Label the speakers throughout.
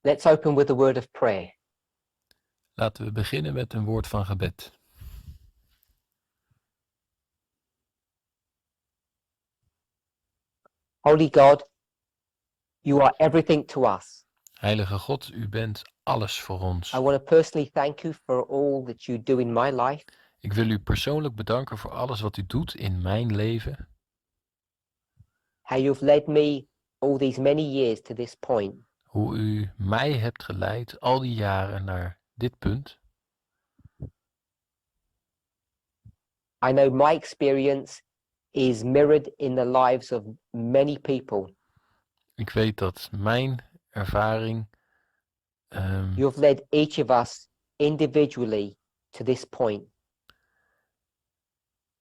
Speaker 1: Let's open with a word of prayer.
Speaker 2: Laten we beginnen met een woord van gebed.
Speaker 1: Holy God, you are everything to us.
Speaker 2: Heilige God, u bent alles voor ons.
Speaker 1: I want to personally thank you for all that you do in my life.
Speaker 2: Ik wil u persoonlijk bedanken voor alles wat u doet in mijn leven.
Speaker 1: How you've led me all these many years to this point.
Speaker 2: Hoe u mij hebt geleid al die jaren naar dit punt.
Speaker 1: I know my experience is mirrored in the lives of many people.
Speaker 2: Ik weet dat mijn ervaring
Speaker 1: You have led each of us individually to this point.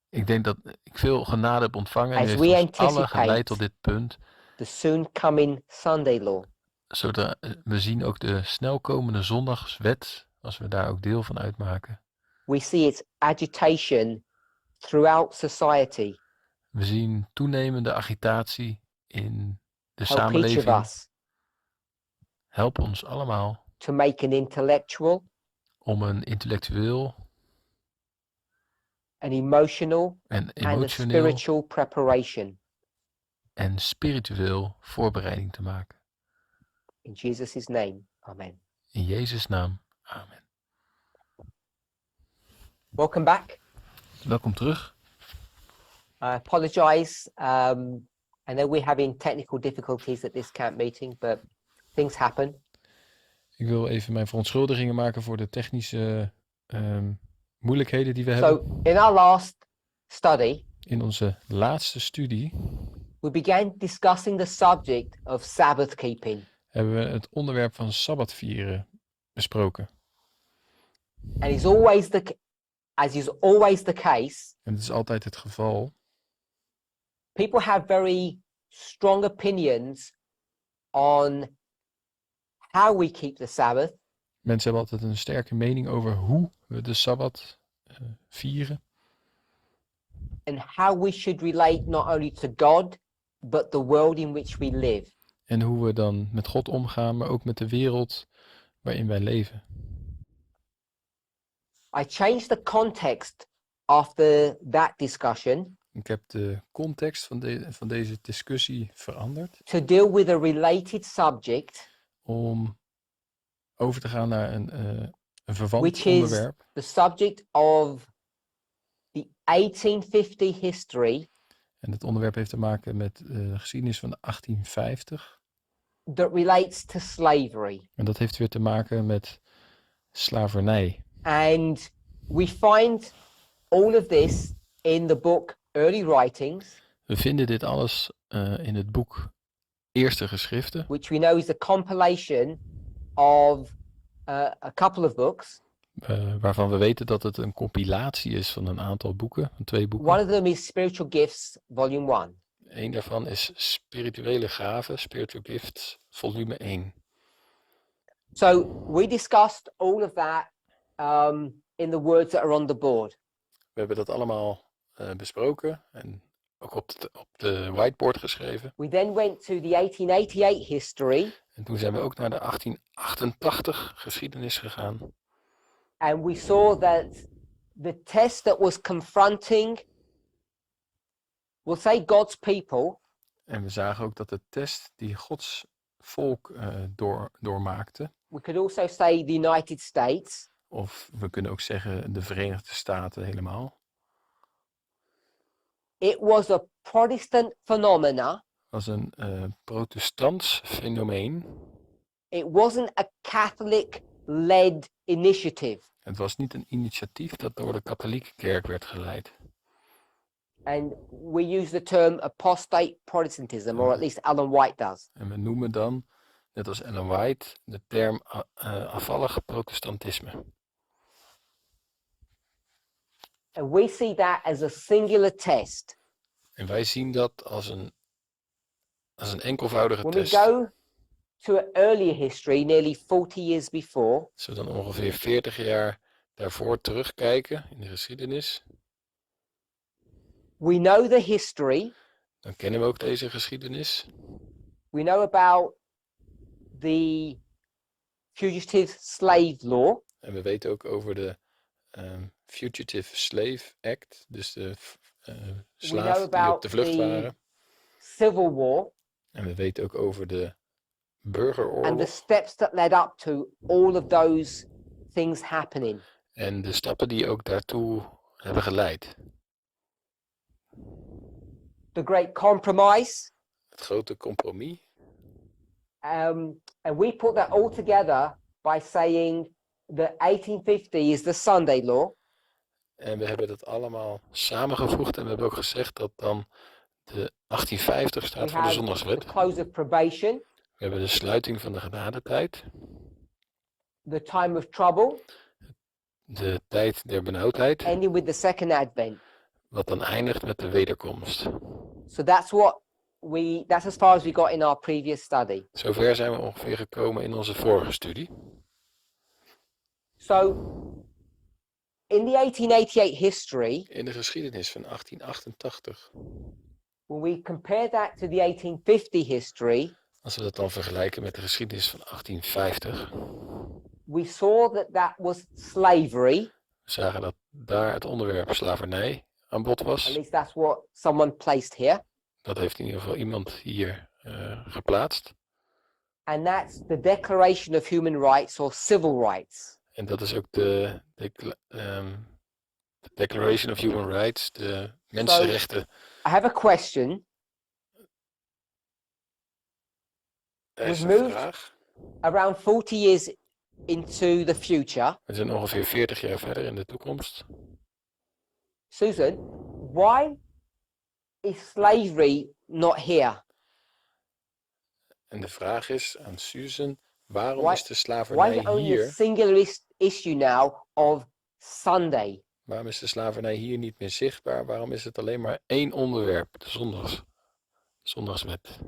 Speaker 2: ik denk dat ik veel genade heb ontvangen en u
Speaker 1: As
Speaker 2: heeft
Speaker 1: we
Speaker 2: ons allen geleid
Speaker 1: anticipate
Speaker 2: tot dit punt.
Speaker 1: the soon coming Sunday law.
Speaker 2: Zodat we zien ook de snelkomende zondagswet, als we daar ook deel van uitmaken.
Speaker 1: We see its agitation throughout society.
Speaker 2: We zien toenemende agitatie in de
Speaker 1: Help each of
Speaker 2: samenleving.
Speaker 1: us
Speaker 2: Help ons allemaal
Speaker 1: to make an intellectual,
Speaker 2: om een intellectueel
Speaker 1: an emotional,
Speaker 2: en
Speaker 1: and a
Speaker 2: emotioneel
Speaker 1: spiritual preparation.
Speaker 2: en spiritueel voorbereiding te maken.
Speaker 1: In Jesus' name, amen.
Speaker 2: In Jezus' naam, amen.
Speaker 1: Welcome back.
Speaker 2: Welkom terug.
Speaker 1: I apologize. I know we're having technical difficulties at this camp meeting, but things happen.
Speaker 2: Ik wil even mijn verontschuldigingen maken voor de technische moeilijkheden die we hebben.
Speaker 1: So in our last study,
Speaker 2: In onze laatste studie
Speaker 1: we began discussing the subject of Sabbath keeping.
Speaker 2: hebben we het onderwerp van Sabbat vieren besproken.
Speaker 1: And it's always as is always the case,
Speaker 2: En het is altijd het geval.
Speaker 1: people have very strong opinions on how we keep the Sabbath.
Speaker 2: Mensen hebben altijd een sterke mening over hoe we de Sabbat vieren.
Speaker 1: And how we should relate not only to God, but the world in which we live.
Speaker 2: En hoe we dan met God omgaan, maar ook met de wereld waarin wij leven.
Speaker 1: I changed the context after that discussion
Speaker 2: Ik heb de context van deze discussie veranderd.
Speaker 1: to deal with a related subject,
Speaker 2: Om over te gaan naar een verwant
Speaker 1: which is
Speaker 2: onderwerp.
Speaker 1: the subject of the 1850 history
Speaker 2: En het onderwerp heeft te maken met de geschiedenis van de 1850.
Speaker 1: that relates to slavery.
Speaker 2: En dat heeft weer te maken met slavernij.
Speaker 1: And we find all of this in the book Early Writings,
Speaker 2: We vinden dit alles in het boek Eerste Geschriften.
Speaker 1: which we know is a compilation of a couple of books.
Speaker 2: Waarvan we weten dat het een compilatie is van een aantal boeken, van 2 boeken.
Speaker 1: One of them is Spiritual Gifts, Volume 1.
Speaker 2: Eén daarvan is Spirituele Gaven, Spiritual Gifts, volume 1.
Speaker 1: So we discussed all of that in the words that are on the board.
Speaker 2: We hebben dat allemaal besproken en ook op de whiteboard geschreven.
Speaker 1: We then went to the 1888 history,
Speaker 2: En toen zijn we ook naar de 1888 geschiedenis gegaan.
Speaker 1: and we saw that the test that was confronting, we'll say God's people,
Speaker 2: En we zagen ook dat de test die Gods volk doormaakte,
Speaker 1: we could also say the United States,
Speaker 2: of we kunnen ook zeggen de Verenigde Staten helemaal,
Speaker 1: it was a Protestant phenomena.
Speaker 2: was een protestants fenomeen.
Speaker 1: It wasn't a Catholic-led initiative.
Speaker 2: Het was niet een initiatief dat door de katholieke kerk werd geleid.
Speaker 1: And we use the term apostate Protestantism, or at least Ellen White does.
Speaker 2: En we noemen dan, net als Ellen White, de term afvallig protestantisme.
Speaker 1: And we see that as a singular test.
Speaker 2: En wij zien dat als een enkelvoudige
Speaker 1: When we
Speaker 2: test.
Speaker 1: go to an earlier history, nearly 40 years before,
Speaker 2: Als we dan ongeveer 40 jaar daarvoor terugkijken in de geschiedenis,
Speaker 1: we know the history.
Speaker 2: dan kennen we ook deze geschiedenis.
Speaker 1: We know about the Fugitive Slave Law.
Speaker 2: En we weten ook over de Fugitive Slave Act, dus de slaven die op de vlucht waren.
Speaker 1: Civil War.
Speaker 2: En we weten ook over de
Speaker 1: And the
Speaker 2: burgeroorlog
Speaker 1: steps that led up to all of those things happening.
Speaker 2: en de stappen die ook daartoe hebben geleid.
Speaker 1: The Great Compromise.
Speaker 2: Het grote compromis.
Speaker 1: And we put that all together by saying that 1850 is the Sunday law.
Speaker 2: En we hebben dat allemaal samengevoegd en we hebben ook gezegd dat dan de 1850 staat voor de
Speaker 1: The
Speaker 2: zondagswet.
Speaker 1: close of probation.
Speaker 2: We hebben de sluiting van de genadetijd.
Speaker 1: The time of trouble.
Speaker 2: De tijd der benauwdheid.
Speaker 1: Ending with the second advent.
Speaker 2: Wat dan eindigt met de wederkomst.
Speaker 1: So that's as far as we got in our previous study.
Speaker 2: Zover zijn we ongeveer gekomen in onze vorige studie.
Speaker 1: So in the 1888 history,
Speaker 2: In de geschiedenis van 1888.
Speaker 1: when we compare that to the 1850 history,
Speaker 2: Als we dat dan vergelijken met de geschiedenis van 1850.
Speaker 1: we saw that was slavery.
Speaker 2: We zagen dat daar het onderwerp slavernij aan bod
Speaker 1: At
Speaker 2: was.
Speaker 1: least that's what someone placed here.
Speaker 2: Dat heeft in ieder geval iemand hier geplaatst.
Speaker 1: And that's the Declaration of Human Rights or Civil Rights.
Speaker 2: En dat is ook de Declaration of Human Rights, de mensenrechten.
Speaker 1: I have a question.
Speaker 2: Er is
Speaker 1: we've
Speaker 2: een
Speaker 1: moved-
Speaker 2: vraag.
Speaker 1: Around 40 years into the future,
Speaker 2: We zijn ongeveer 40 jaar verder in de toekomst.
Speaker 1: Susan, why is slavery not here?
Speaker 2: En de vraag is aan Susan, waarom
Speaker 1: Why-
Speaker 2: is de
Speaker 1: Why is
Speaker 2: slavernij
Speaker 1: it only a
Speaker 2: hier?
Speaker 1: singular issue now of Sunday?
Speaker 2: Waarom is de slavernij hier niet meer zichtbaar? Waarom is het alleen maar één onderwerp, de zondagswet?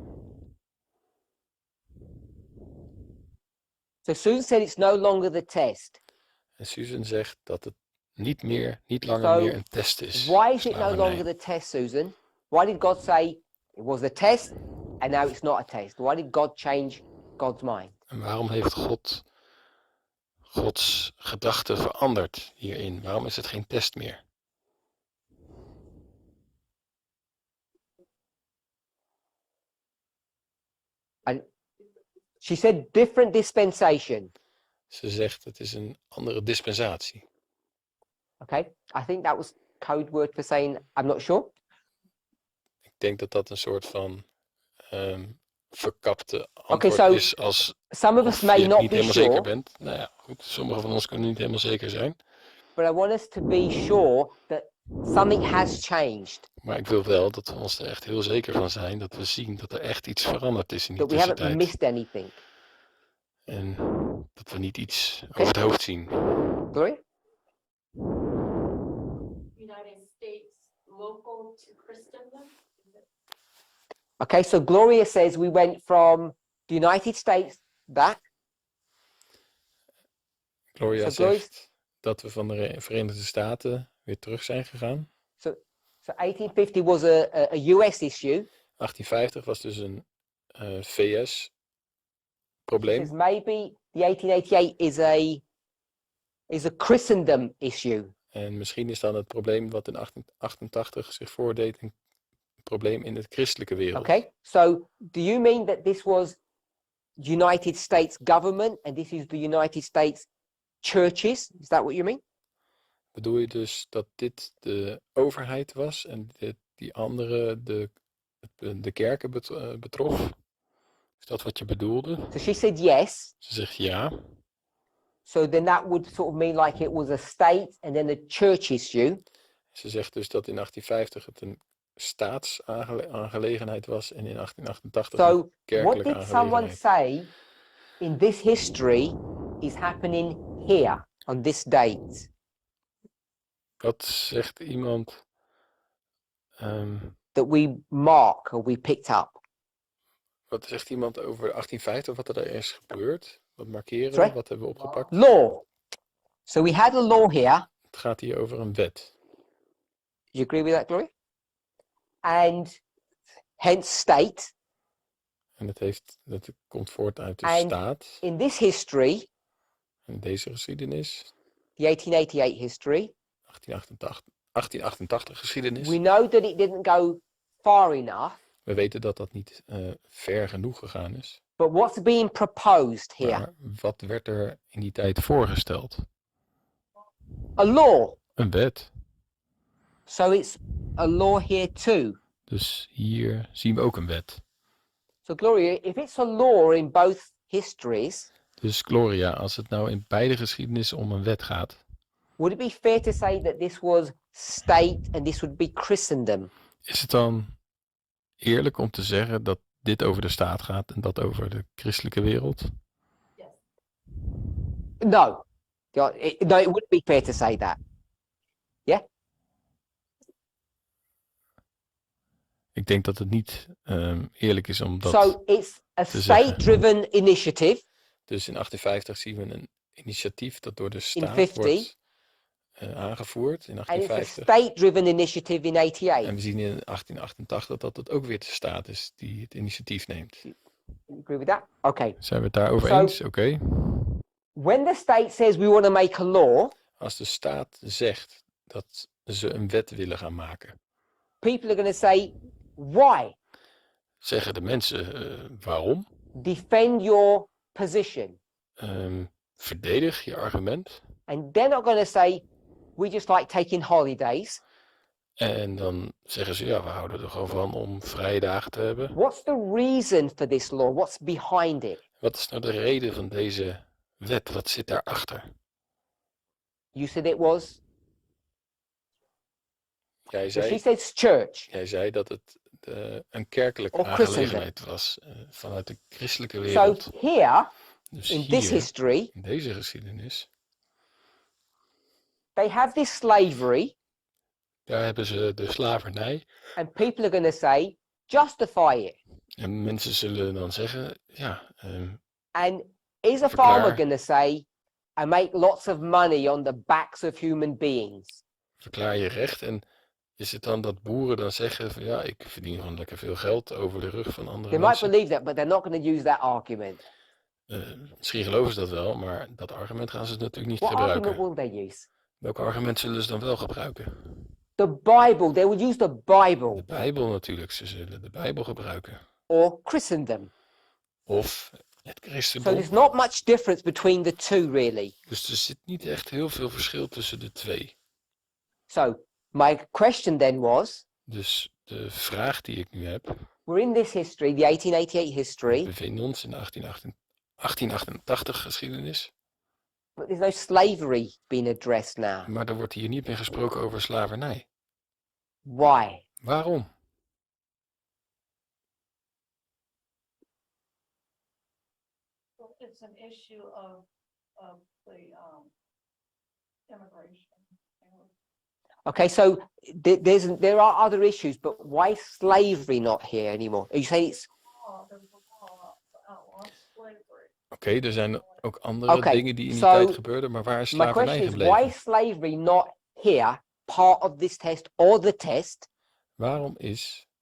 Speaker 1: So Susan said it's no longer the test.
Speaker 2: En Susan zegt dat het niet langer
Speaker 1: So,
Speaker 2: meer een test is.
Speaker 1: Why is it no
Speaker 2: slavernij.
Speaker 1: longer the test, Susan? Why did God say it was a test and now it's not a test? Why did God change God's mind?
Speaker 2: En waarom heeft Gods gedachte veranderd hierin? Waarom is het geen test meer?
Speaker 1: She said different dispensation.
Speaker 2: Ze zegt het is een andere dispensatie.
Speaker 1: Okay, I think that was code word for saying I'm not sure.
Speaker 2: Ik denk dat dat een soort van verkapte antwoord
Speaker 1: so
Speaker 2: is als
Speaker 1: Some of us
Speaker 2: of je
Speaker 1: may
Speaker 2: het
Speaker 1: not
Speaker 2: niet
Speaker 1: be
Speaker 2: helemaal zeker
Speaker 1: sure,
Speaker 2: bent. Nou ja, goed, sommigen van ons kunnen niet helemaal zeker zijn.
Speaker 1: but I want us to be sure that something has changed.
Speaker 2: Maar ik wil wel dat we ons er echt heel zeker van zijn dat we zien dat er echt iets veranderd is in die
Speaker 1: That we haven't
Speaker 2: tussentijd.
Speaker 1: missed anything.
Speaker 2: En dat we niet iets over het hoofd zien.
Speaker 1: Gloria?
Speaker 3: United States local to Christendom?
Speaker 1: Okay, so Gloria says we went from the United States back.
Speaker 2: Gloria
Speaker 1: So Gloria-
Speaker 2: zegt dat we van de Verenigde Staten weer terug zijn gegaan.
Speaker 1: So 1850 was a US issue.
Speaker 2: 1850 was dus een VS
Speaker 1: She
Speaker 2: probleem.
Speaker 1: says maybe the 1888 is a Christendom issue.
Speaker 2: En misschien is dan het probleem wat in 1888 zich voordeed een probleem in de christelijke wereld.
Speaker 1: Okay, so do you mean that this was United States government and this is the United States churches? Is that what you mean?
Speaker 2: Bedoel je dus dat dit de overheid was en die andere de kerken betrof? Is dat wat je bedoelde?
Speaker 1: So she said yes.
Speaker 2: Ze zegt ja.
Speaker 1: So then that would sort of mean like it was a state and then the church issue.
Speaker 2: Ze zegt dus dat in 1850 het een staatsaangelegenheid was en in 1888 een
Speaker 1: So what
Speaker 2: kerkelijke
Speaker 1: did someone
Speaker 2: aangelegenheid.
Speaker 1: say in this history is happening here on this date?
Speaker 2: Wat zegt iemand?
Speaker 1: That we mark or we picked up.
Speaker 2: Wat zegt iemand over 1850? Wat er daar is gebeurd? Wat markeren we?
Speaker 1: Sorry?
Speaker 2: Wat hebben we opgepakt?
Speaker 1: Law. So we had a law here.
Speaker 2: Het gaat hier over een wet.
Speaker 1: You agree with that, Gloria? And hence state.
Speaker 2: En dat komt voort uit de
Speaker 1: And
Speaker 2: staat.
Speaker 1: In this history,
Speaker 2: En deze geschiedenis,
Speaker 1: the 1888 history,
Speaker 2: 1888 geschiedenis.
Speaker 1: we know that it didn't go far enough,
Speaker 2: We weten dat dat niet ver genoeg gegaan is.
Speaker 1: but what's being proposed here?
Speaker 2: Maar wat werd er in die tijd voorgesteld?
Speaker 1: A law.
Speaker 2: Een wet.
Speaker 1: So it's a law here too.
Speaker 2: Dus hier zien we ook een wet.
Speaker 1: So Gloria, if it's a law in both histories,
Speaker 2: Dus Gloria, als het nou in beide geschiedenissen om een wet gaat,
Speaker 1: would it be fair to say that this was state and this would be Christendom?
Speaker 2: is het dan eerlijk om te zeggen dat dit over de staat gaat en dat over de christelijke wereld?
Speaker 1: No. No, it wouldn't be fair to say that.
Speaker 2: Ik denk dat het niet eerlijk is om dat
Speaker 1: So it's a
Speaker 2: te zeggen.
Speaker 1: state-driven initiative
Speaker 2: Dus in 1850 zien we een initiatief dat door de staat
Speaker 1: 50.
Speaker 2: wordt aangevoerd in
Speaker 1: and it's a
Speaker 2: 1850.
Speaker 1: state-driven initiative in
Speaker 2: En
Speaker 1: 88.
Speaker 2: we zien in 1888 dat het ook weer de staat is die het initiatief neemt.
Speaker 1: You agree with that? Okay.
Speaker 2: Zijn we het daarover
Speaker 1: So-
Speaker 2: eens? Oké.
Speaker 1: When the state says we want to make a law,
Speaker 2: Als de staat zegt dat ze een wet willen gaan maken,
Speaker 1: people are going to say, why?
Speaker 2: zeggen de mensen waarom?
Speaker 1: Defend your position.
Speaker 2: Verdedig je argument.
Speaker 1: And they're not going to say, we just like taking holidays.
Speaker 2: En dan zeggen ze, ja, we houden er gewoon van om vrije dagen te hebben.
Speaker 1: What's the reason for this law? What's behind it?
Speaker 2: Wat is nou de reden van deze wet? Wat zit daarachter?
Speaker 1: You said it was,
Speaker 2: Jij
Speaker 1: so she
Speaker 2: zei,
Speaker 1: says church.
Speaker 2: jij zei dat het een kerkelijke
Speaker 1: Of Christendom.
Speaker 2: aangelegenheid was vanuit de christelijke
Speaker 1: So
Speaker 2: wereld.
Speaker 1: here,
Speaker 2: Dus
Speaker 1: in this
Speaker 2: hier,
Speaker 1: history,
Speaker 2: in deze geschiedenis,
Speaker 1: they have this slavery,
Speaker 2: daar hebben ze de slavernij.
Speaker 1: and people are going to say, justify it.
Speaker 2: En mensen zullen dan zeggen, ja,
Speaker 1: And is a
Speaker 2: Verklaar.
Speaker 1: farmer going to say, I make lots of money on the backs of human beings?
Speaker 2: verklaar je recht. En is het dan dat boeren dan zeggen van ja, ik verdien gewoon lekker veel geld over de rug van andere
Speaker 1: They might
Speaker 2: mensen.
Speaker 1: believe that, but they're not going to use that argument.
Speaker 2: Misschien geloven ze dat wel, maar dat argument gaan ze natuurlijk niet
Speaker 1: What argument
Speaker 2: gebruiken.
Speaker 1: will they use?
Speaker 2: Welk argument zullen ze dan wel gebruiken?
Speaker 1: The Bible. They would use the Bible
Speaker 2: De Bijbel natuurlijk. Ze zullen de Bijbel gebruiken.
Speaker 1: or Christendom.
Speaker 2: Of het
Speaker 1: So
Speaker 2: christendom.
Speaker 1: there's not much difference between the two, really.
Speaker 2: Dus er zit niet echt heel veel verschil tussen de twee.
Speaker 1: So my question then was,
Speaker 2: Dus de vraag die ik nu heb,
Speaker 1: we're in this history, the 1888
Speaker 2: we
Speaker 1: history,
Speaker 2: bevinden ons in de 1888 geschiedenis.
Speaker 1: but there's no slavery being addressed now.
Speaker 2: Maar er wordt hier niet meer gesproken over slavernij.
Speaker 1: Why?
Speaker 2: Waarom?
Speaker 3: It's an issue of the immigration.
Speaker 1: Okay, so there are other issues, but why slavery not here anymore? You say it's
Speaker 3: There's a law to outlaw slavery.
Speaker 2: Oké, er zijn ook andere
Speaker 1: Oké,
Speaker 2: dingen die in die
Speaker 1: so
Speaker 2: tijd gebeurden, maar waar is
Speaker 1: my
Speaker 2: slavernij
Speaker 1: question is,
Speaker 2: gebleven?
Speaker 1: why is slavery not here, part of this test or the test?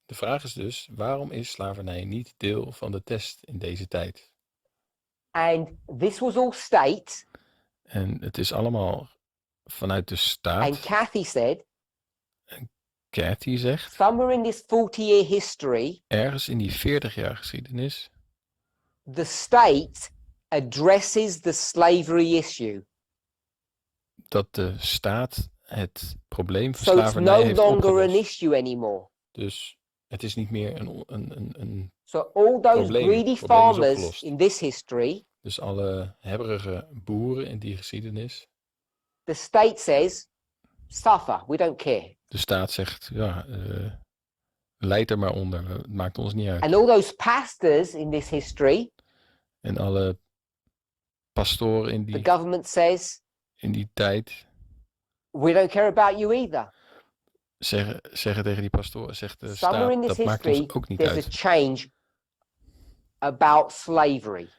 Speaker 2: De vraag is dus, waarom is slavernij niet deel van de test in deze tijd?
Speaker 1: And this was all state,
Speaker 2: En het is allemaal vanuit de
Speaker 1: and
Speaker 2: staat.
Speaker 1: Kathy said,
Speaker 2: Cathy zegt,
Speaker 1: somewhere in this 40-year history,
Speaker 2: ergens in die 40 jaar geschiedenis,
Speaker 1: the state addresses the slavery issue.
Speaker 2: dat de staat het probleem van
Speaker 1: So it's
Speaker 2: slavernij
Speaker 1: no
Speaker 2: heeft
Speaker 1: longer an
Speaker 2: opgelost.
Speaker 1: issue anymore.
Speaker 2: Dus het is niet meer een
Speaker 1: So all those
Speaker 2: Probleem
Speaker 1: greedy
Speaker 2: is
Speaker 1: farmers
Speaker 2: opgelost.
Speaker 1: in this history,
Speaker 2: Dus alle hebberige boeren in die geschiedenis,
Speaker 1: the state says, suffer, we don't care.
Speaker 2: de staat zegt, ja, leid er maar onder, het maakt ons niet uit.
Speaker 1: And all those pastors in this history,
Speaker 2: En alle pastoren in
Speaker 1: the
Speaker 2: die,
Speaker 1: government says,
Speaker 2: in die tijd
Speaker 1: we don't care about you either.
Speaker 2: zeggen tegen die pastoren, zegt de
Speaker 1: Somewhere in
Speaker 2: staat,
Speaker 1: this
Speaker 2: dat maakt
Speaker 1: history,
Speaker 2: ons ook niet
Speaker 1: there's a
Speaker 2: uit.
Speaker 1: change about slavery.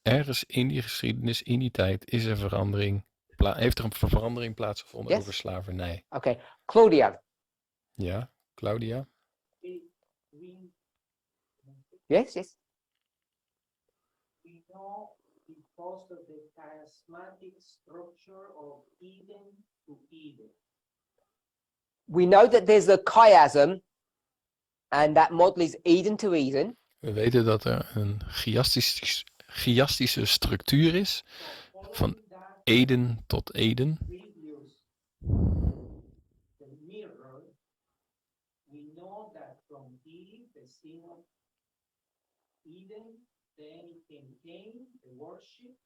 Speaker 2: Ergens in die geschiedenis, in die tijd, is er verandering, heeft er een verandering plaatsgevonden
Speaker 1: Yes.
Speaker 2: over slavernij.
Speaker 1: Okay, Claudia.
Speaker 2: Ja, Claudia?
Speaker 1: Yes, yes.
Speaker 4: We know because of the chiasmatic structure of Eden to Eden.
Speaker 1: We know that there's a chiasm, and that model is Eden to Eden.
Speaker 2: We weten dat er een chiastische structuur is, van
Speaker 4: Following that
Speaker 2: Eden tot Eden.
Speaker 4: previous, the mirror, we know that from Eve, the sin of Eden, then came Cain, the worship,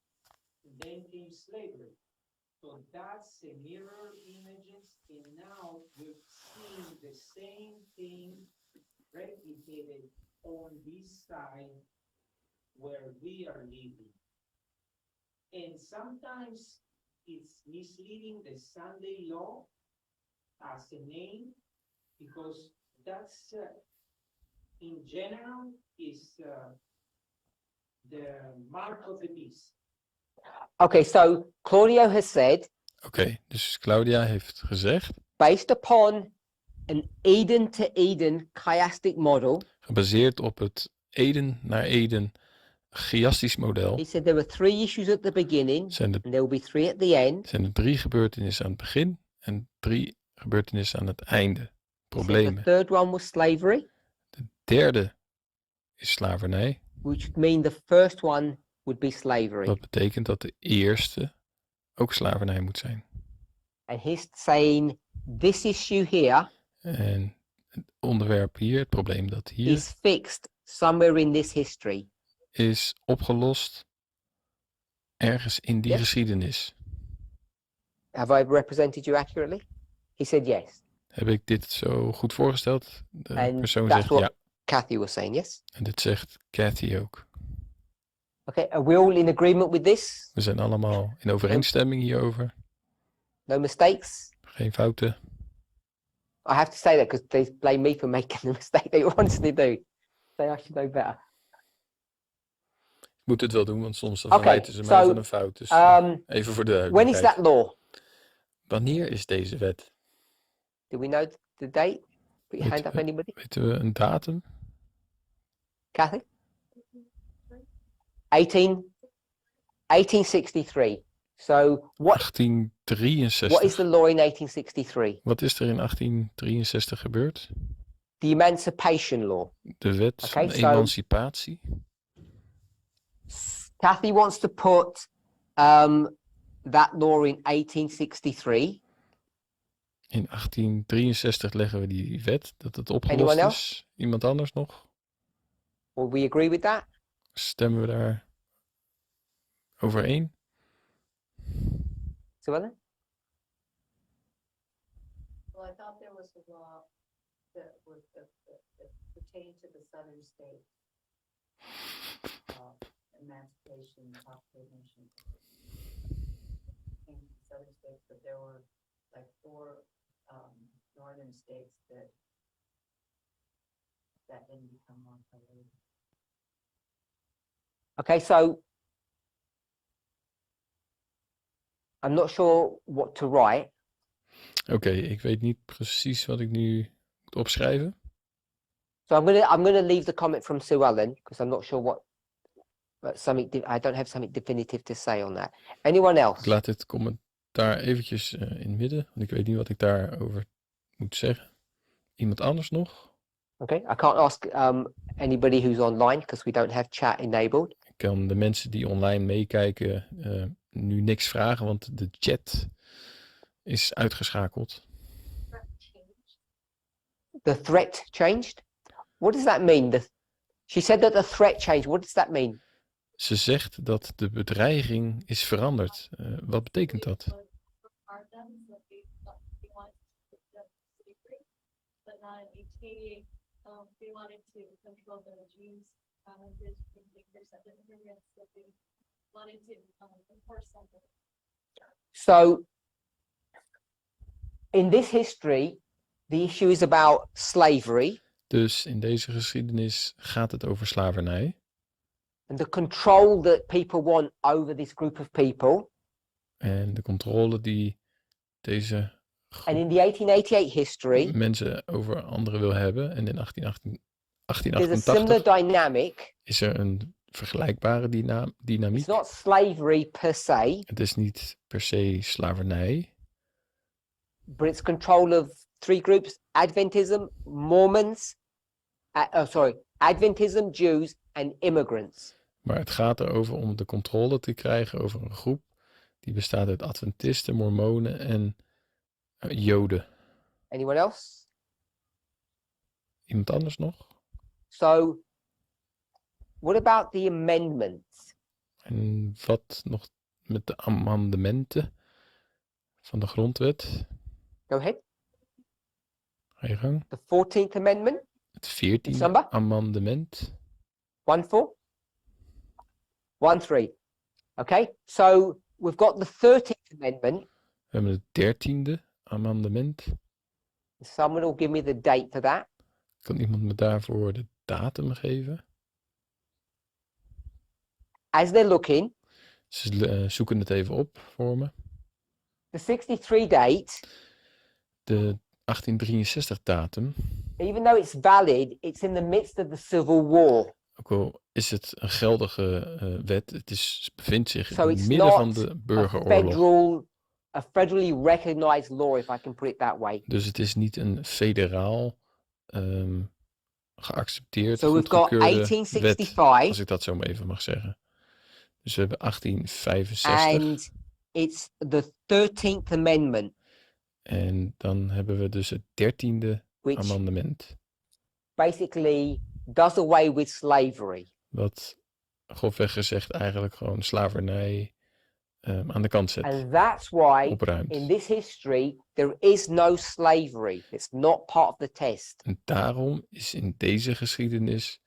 Speaker 4: and then came slavery. So that's the mirror images, and now we're seeing the same thing replicated on this side where we are living. And sometimes it's misleading the Sunday law as a name, because that's in general is the mark of the beast.
Speaker 1: Okay, so Claudio has said,
Speaker 2: Oké, dus Claudia heeft gezegd,
Speaker 1: based upon an Eden to Eden chiastic model,
Speaker 2: gebaseerd op het Eden naar Eden chiastisch model,
Speaker 1: he said there were 3 issues at the beginning,
Speaker 2: zijn
Speaker 1: and there will be 3 at the end.
Speaker 2: er 3 gebeurtenissen aan het begin en 3 gebeurtenissen aan het einde.
Speaker 1: He said
Speaker 2: Problemen.
Speaker 1: the third one was slavery,
Speaker 2: De derde is slavernij.
Speaker 1: which would mean the first one would be slavery.
Speaker 2: Dat betekent dat de eerste ook slavernij moet zijn.
Speaker 1: And he's saying this issue here
Speaker 2: En het onderwerp hier, het probleem dat hier
Speaker 1: is fixed somewhere in this history.
Speaker 2: is opgelost ergens in die
Speaker 1: Yes.
Speaker 2: geschiedenis.
Speaker 1: Have I represented you accurately? He said yes.
Speaker 2: Heb ik dit zo goed voorgesteld? De
Speaker 1: And
Speaker 2: persoon
Speaker 1: that's
Speaker 2: zegt
Speaker 1: what
Speaker 2: ja.
Speaker 1: Kathy was saying, yes?
Speaker 2: En dit zegt Cathy ook.
Speaker 1: Okay, are we all in agreement with this?
Speaker 2: We zijn allemaal in overeenstemming hierover.
Speaker 1: No mistakes?
Speaker 2: Geen fouten.
Speaker 1: I have to say that because they blame me for making the mistake they honestly do. Say I should know better.
Speaker 2: Ik moet het wel doen, want soms dan
Speaker 1: Oké,
Speaker 2: verwijten ze mij
Speaker 1: so,
Speaker 2: van een fout. Dus even voor de
Speaker 1: When is
Speaker 2: duidelijkheid.
Speaker 1: that law?
Speaker 2: Wanneer is deze wet?
Speaker 1: Do we know the date? Put your hand up,
Speaker 2: Weten
Speaker 1: anybody?
Speaker 2: Weten we een datum?
Speaker 1: Kathy? 1863. So what is
Speaker 2: 1863.
Speaker 1: the law in 1863?
Speaker 2: Wat is er in 1863 gebeurd?
Speaker 1: The Emancipation Law.
Speaker 2: De wet
Speaker 1: Oké,
Speaker 2: van
Speaker 1: so-
Speaker 2: emancipatie.
Speaker 1: Kathy wants to put that law in 1863.
Speaker 2: In 1863 leggen we die wet dat het
Speaker 1: Anyone
Speaker 2: opgelost
Speaker 1: else?
Speaker 2: is. Iemand anders nog?
Speaker 1: Will we agree with that?
Speaker 2: Stemmen we daar overeen?
Speaker 1: Suellen?
Speaker 3: Well, I thought there was a law that was that pertained to the southern states. Emancipation, proclamation. In the southern states, but there were like 4 northern states that didn't become law until later.
Speaker 1: Okay, so I'm not sure what to write.
Speaker 2: Oké, ik weet niet precies wat ik nu moet opschrijven.
Speaker 1: So I'm gonna leave the comment from Sue Ellen because I'm not sure what I don't have something definitive to say on that. Anyone
Speaker 2: Ik
Speaker 1: else?
Speaker 2: laat dit commentaar eventjes in het midden, want ik weet niet wat ik daarover moet zeggen. Iemand anders nog?
Speaker 1: Okay, I can't ask anybody who's online because we don't have chat enabled.
Speaker 2: Ik kan de mensen die online meekijken nu niks vragen, want de chat is uitgeschakeld.
Speaker 1: The threat changed. What does that mean? She said that the threat changed. What does that mean?
Speaker 2: Ze zegt dat de bedreiging is veranderd. Wat betekent dat?
Speaker 3: But not in 1888, they wanted to control the Jews, the thinkers and the immigrants, that they wanted to enforce something.
Speaker 1: So in this history, the issue is about slavery
Speaker 2: Dus in deze geschiedenis gaat het over slavernij.
Speaker 1: and the control that people want over this group of people.
Speaker 2: En de controle die deze
Speaker 1: And in the 1888 history,
Speaker 2: mensen over anderen wil hebben. En in
Speaker 1: there's a similar
Speaker 2: 1888
Speaker 1: dynamic
Speaker 2: is er een vergelijkbare
Speaker 1: It's
Speaker 2: dynamiek.
Speaker 1: not slavery per se,
Speaker 2: Het is niet per se slavernij,
Speaker 1: but it's control of three groups: Adventism, Mormons, Adventism, Jews, and immigrants.
Speaker 2: maar het gaat erover om de controle te krijgen over een groep die bestaat uit Adventisten, Mormonen en Joden.
Speaker 1: Anyone else?
Speaker 2: Iemand anders nog?
Speaker 1: So, what about the amendments?
Speaker 2: En wat nog met de amendementen van de grondwet?
Speaker 1: Go ahead.
Speaker 2: Ga je gang.
Speaker 1: The 14th Amendment,
Speaker 2: Het 14e
Speaker 1: Samba?
Speaker 2: amendement.
Speaker 1: 1-4, 1-3. Okay, so we've got the 13th Amendment.
Speaker 2: We hebben het 13e amendement.
Speaker 1: Someone will give me the date for that.
Speaker 2: Kan iemand me daarvoor de datum geven?
Speaker 1: As they're looking,
Speaker 2: Ze zoeken het even op voor me.
Speaker 1: the 63 date,
Speaker 2: De 1863 datum.
Speaker 1: even though it's valid, it's in the midst of the Civil War.
Speaker 2: Ook al is het een geldige wet, het bevindt zich
Speaker 1: So
Speaker 2: in
Speaker 1: it's
Speaker 2: het midden van
Speaker 1: not
Speaker 2: de
Speaker 1: A
Speaker 2: burgeroorlog.
Speaker 1: federally recognized law, if I can put it that way.
Speaker 2: Dus het is niet een federaal geaccepteerd,
Speaker 1: So we've got
Speaker 2: goedgekeurde wet,
Speaker 1: 1865,
Speaker 2: als ik dat zo maar even mag zeggen. Dus we hebben 1865
Speaker 1: and it's the 13th Amendment,
Speaker 2: en dan hebben we dus het 13e
Speaker 1: which
Speaker 2: amendement.
Speaker 1: basically does away with slavery.
Speaker 2: Wat grofweg gezegd eigenlijk gewoon slavernij aan de kant zet,
Speaker 1: And that's why
Speaker 2: opruimt.
Speaker 1: in this history there is no slavery. It's not part of the test.
Speaker 2: En daarom is in deze geschiedenis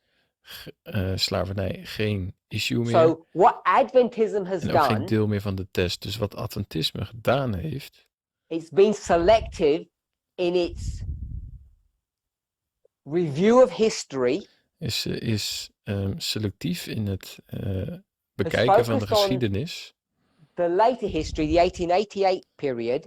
Speaker 2: slavernij geen issue meer.
Speaker 1: So what Adventism has
Speaker 2: En ook geen
Speaker 1: done,
Speaker 2: deel meer van de test. Dus wat Adventisme gedaan heeft,
Speaker 1: it's been selective in its review of history.
Speaker 2: is selectief in het bekijken van de
Speaker 1: focused on
Speaker 2: geschiedenis.
Speaker 1: the later history, the 1888 period,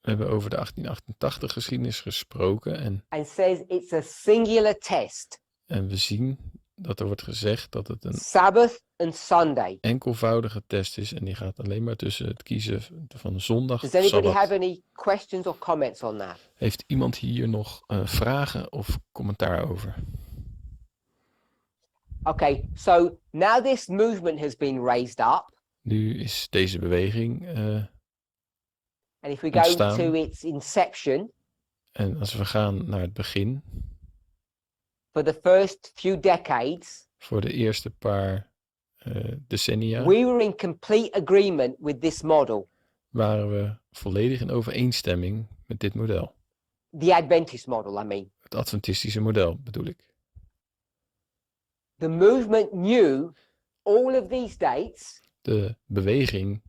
Speaker 2: We hebben over de 1888 geschiedenis gesproken
Speaker 1: and says it's a singular test,
Speaker 2: en we zien dat er wordt gezegd dat het een
Speaker 1: Sabbath and Sunday.
Speaker 2: enkelvoudige test is en die gaat alleen maar tussen het kiezen van zondag
Speaker 1: Does
Speaker 2: of
Speaker 1: anybody
Speaker 2: Sabbat.
Speaker 1: have any questions or comments on that?
Speaker 2: Heeft iemand hier nog vragen of commentaar over?
Speaker 1: Okay, so now this movement has been raised up,
Speaker 2: Nu is deze beweging
Speaker 1: and if we go
Speaker 2: ontstaan.
Speaker 1: to its inception,
Speaker 2: En als we gaan naar het begin,
Speaker 1: for the first few decades,
Speaker 2: voor de eerste paar decennia,
Speaker 1: we were in complete agreement with this model,
Speaker 2: waren we volledig in overeenstemming met dit model.
Speaker 1: the Adventist model, I mean.
Speaker 2: Het Adventistische model bedoel ik.
Speaker 1: The movement knew all of these dates.
Speaker 2: De beweging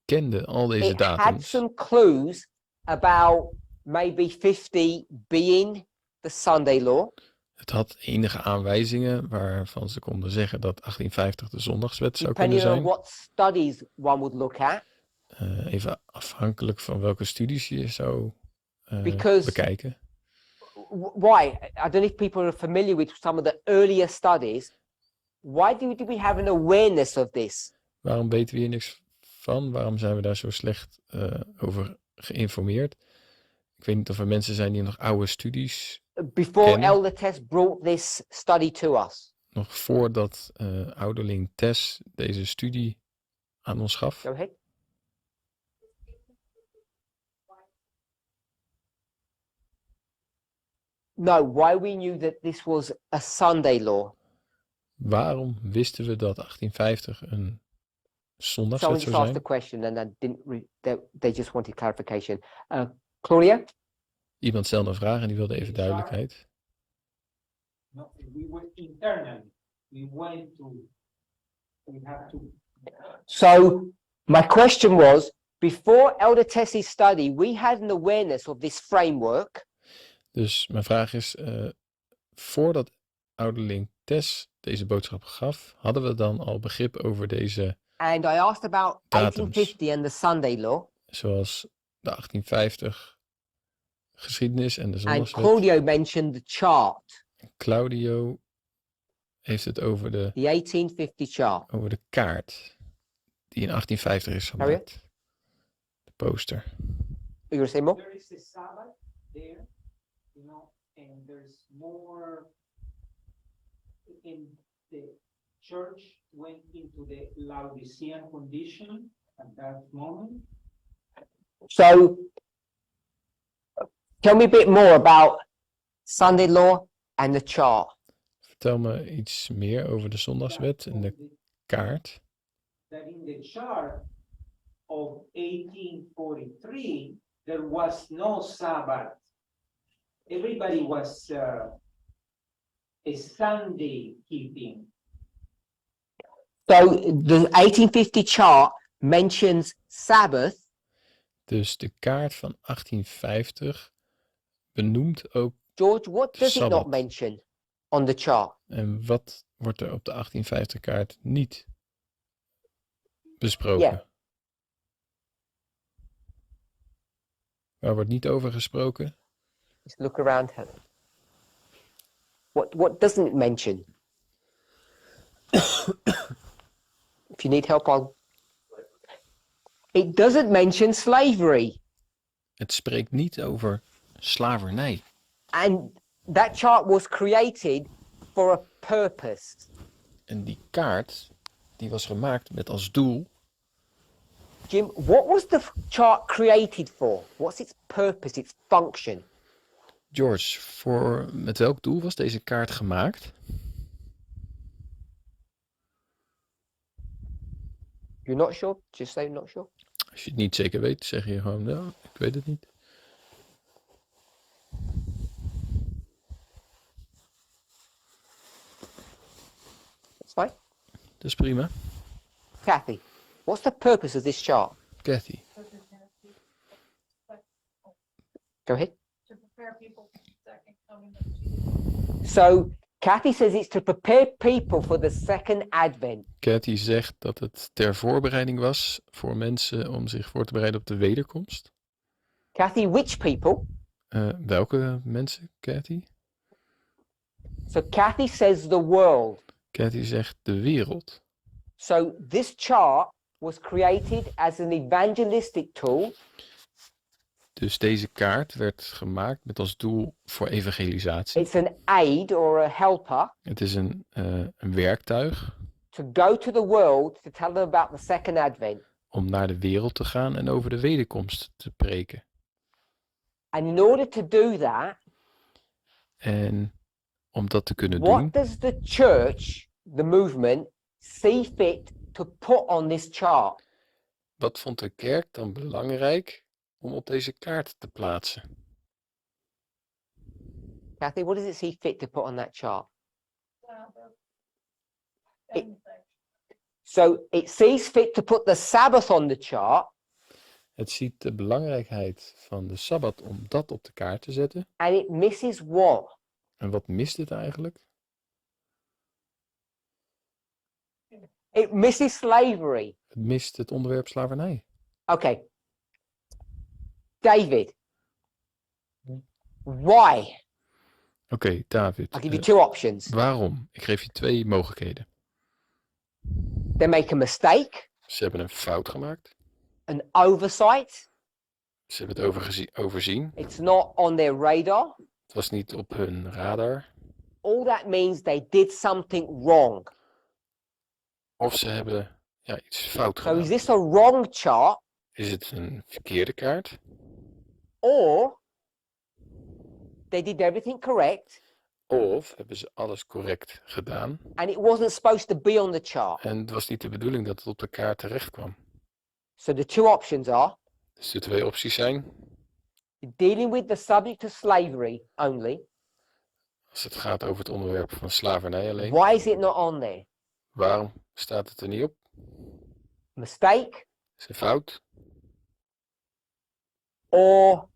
Speaker 2: kende al deze
Speaker 1: It had
Speaker 2: datums.
Speaker 1: some clues about maybe 50 being the Sunday law.
Speaker 2: Het had enige aanwijzingen waarvan ze konden zeggen dat 1850 de zondagswet zou kunnen
Speaker 1: Depending on
Speaker 2: zijn.
Speaker 1: what studies one would look at.
Speaker 2: Even afhankelijk van welke studies je zou
Speaker 1: Because-
Speaker 2: bekijken.
Speaker 1: Why? I don't know if people are familiar with some of the earlier studies. Why do we have an awareness of this?
Speaker 2: Waarom weten we hier niks van? Waarom zijn we daar zo slecht over geïnformeerd? Ik weet niet of er mensen zijn die nog oude studies,
Speaker 1: Before
Speaker 2: Kennen.
Speaker 1: Elder Tess brought this study to us.
Speaker 2: nog voordat ouderling Tess deze studie aan ons gaf.
Speaker 1: Go ahead. No, why we knew that this was a Sunday law.
Speaker 2: Waarom wisten we dat 1850 een zondagswet
Speaker 1: Someone
Speaker 2: zou
Speaker 1: just asked
Speaker 2: zijn?
Speaker 1: the question and I didn't. They just wanted clarification. Claudia,
Speaker 2: Iemand stelde een vraag en die wilde even duidelijkheid.
Speaker 4: No, we were internally, we went to, we have to.
Speaker 1: so my question was: before Elder Tessie's study, we had an awareness of this framework,
Speaker 2: Dus mijn vraag is, voordat ouderling Tess deze boodschap gaf, hadden we dan al begrip over deze,
Speaker 1: and I asked about
Speaker 2: Datums.
Speaker 1: 1850 and the Sunday law,
Speaker 2: zoals de 1850 geschiedenis en de
Speaker 1: and
Speaker 2: zondagswet.
Speaker 1: Claudio mentioned the chart.
Speaker 2: Claudio heeft het over
Speaker 1: the 1850 chart.
Speaker 2: de kaart die in 1850 is
Speaker 1: Carry on.
Speaker 2: gemaakt. De poster.
Speaker 1: You gonna say more?
Speaker 4: There is a Sabbath there, you know, and there's more in the church went into the Laodicean condition at that moment.
Speaker 1: So, tell me a bit more about Sunday law and the chart.
Speaker 2: Vertel me iets meer over de zondagswet en de kaart.
Speaker 4: That in the chart of 1843, there was no Sabbath. Everybody was a Sunday keeping.
Speaker 1: So, the 1850 chart mentions Sabbath,
Speaker 2: Dus de kaart van 1850 benoemt ook.
Speaker 1: George, what does it not
Speaker 2: Sabbat.
Speaker 1: mention on the chart?
Speaker 2: En wat wordt er op de 1850 kaart niet besproken?
Speaker 1: Ja.
Speaker 2: Waar wordt niet over gesproken?
Speaker 1: Just look around her. What doesn't it mention? If you need help, I'll. It doesn't mention slavery.
Speaker 2: Het spreekt niet over slavernij.
Speaker 1: And that chart was created for a purpose.
Speaker 2: En die kaart, die was gemaakt met als doel.
Speaker 1: Jim, what was the chart created for? What's its purpose, its function?
Speaker 2: George, met welk doel was deze kaart gemaakt?
Speaker 1: You're not sure? Just say not sure.
Speaker 2: Als je het niet zeker weet, zeg je gewoon, nou, ik weet het niet.
Speaker 1: That's fine.
Speaker 2: Dat is prima.
Speaker 1: Kathy, what's the purpose of this chart?
Speaker 2: Kathy.
Speaker 1: Go ahead.
Speaker 3: To prepare people for the second coming of Jesus.
Speaker 1: So, Kathy says it's to prepare people for the second advent.
Speaker 2: Kathy zegt dat het ter voorbereiding was voor mensen om zich voor te bereiden op de wederkomst.
Speaker 1: Kathy, which people?
Speaker 2: Welke mensen, Kathy?
Speaker 1: So, Kathy says the world.
Speaker 2: Kathy zegt de wereld.
Speaker 1: So, this chart was created as an evangelistic tool
Speaker 2: Dus deze kaart werd gemaakt met als doel voor evangelisatie.
Speaker 1: It's an aid or a helper
Speaker 2: Het is een werktuig
Speaker 1: to go to the world to tell them about the second advent.
Speaker 2: om naar de wereld te gaan en over de wederkomst te preken.
Speaker 1: And in order to do that,
Speaker 2: En om dat te kunnen
Speaker 1: what
Speaker 2: doen,
Speaker 1: does the church, the movement, see fit to put on this chart?
Speaker 2: wat vond de kerk dan belangrijk om op deze kaart te plaatsen?
Speaker 1: Kathy, what does it see fit to put on that chart?
Speaker 3: And
Speaker 1: So it sees fit to put the Sabbath on the chart,
Speaker 2: Het ziet de belangrijkheid van de Sabbat om dat op de kaart te zetten.
Speaker 1: and it misses what?
Speaker 2: En wat mist het eigenlijk?
Speaker 1: It misses slavery.
Speaker 2: Het mist het onderwerp slavernij.
Speaker 1: Okay. David, why?
Speaker 2: Oké, David.
Speaker 1: I'll give you two options.
Speaker 2: Waarom? Ik geef je twee mogelijkheden.
Speaker 1: They make a mistake,
Speaker 2: Ze hebben een fout gemaakt.
Speaker 1: an oversight.
Speaker 2: Ze hebben het overzien.
Speaker 1: It's not on their radar.
Speaker 2: Het was niet op hun radar.
Speaker 1: All that means they did something wrong.
Speaker 2: Of ze hebben iets fout
Speaker 1: So is
Speaker 2: gedaan.
Speaker 1: this a wrong chart,
Speaker 2: Is het een verkeerde kaart?
Speaker 1: or they did everything correct
Speaker 2: Of hebben ze alles correct gedaan?
Speaker 1: and it wasn't supposed to be on the chart?
Speaker 2: En het was niet de bedoeling dat het op de kaart terecht kwam.
Speaker 1: So the two options are
Speaker 2: Dus de twee opties zijn,
Speaker 1: dealing with the subject of slavery only.
Speaker 2: als het gaat over het onderwerp van slavernij alleen,
Speaker 1: Why is it not on there?
Speaker 2: waarom staat het er niet op?
Speaker 1: Mistake,
Speaker 2: Is het fout?
Speaker 1: or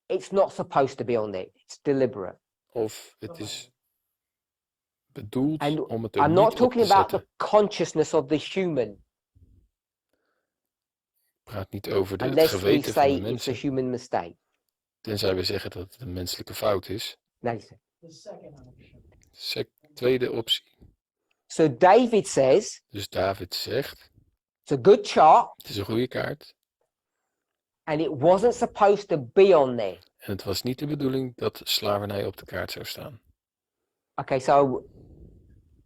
Speaker 1: it's not supposed to be on there. It's deliberate.
Speaker 2: Of het is bedoeld
Speaker 1: And
Speaker 2: om het er
Speaker 1: I'm
Speaker 2: niet
Speaker 1: not
Speaker 2: op
Speaker 1: talking
Speaker 2: te
Speaker 1: about
Speaker 2: zetten.
Speaker 1: the consciousness of the human,
Speaker 2: Ik praat niet over het
Speaker 1: unless we
Speaker 2: geweten van
Speaker 1: say
Speaker 2: de
Speaker 1: it's a
Speaker 2: mensen.
Speaker 1: human mistake.
Speaker 2: Tenzij we zeggen dat het een menselijke fout is.
Speaker 1: Nathan.
Speaker 4: The second option.
Speaker 2: Tweede optie.
Speaker 1: So David says,
Speaker 2: Dus David zegt,
Speaker 1: it's a good chart,
Speaker 2: het is een goede kaart.
Speaker 1: and it wasn't supposed to be on there.
Speaker 2: En het was niet de bedoeling dat slavernij op de kaart zou staan.
Speaker 1: Okay, so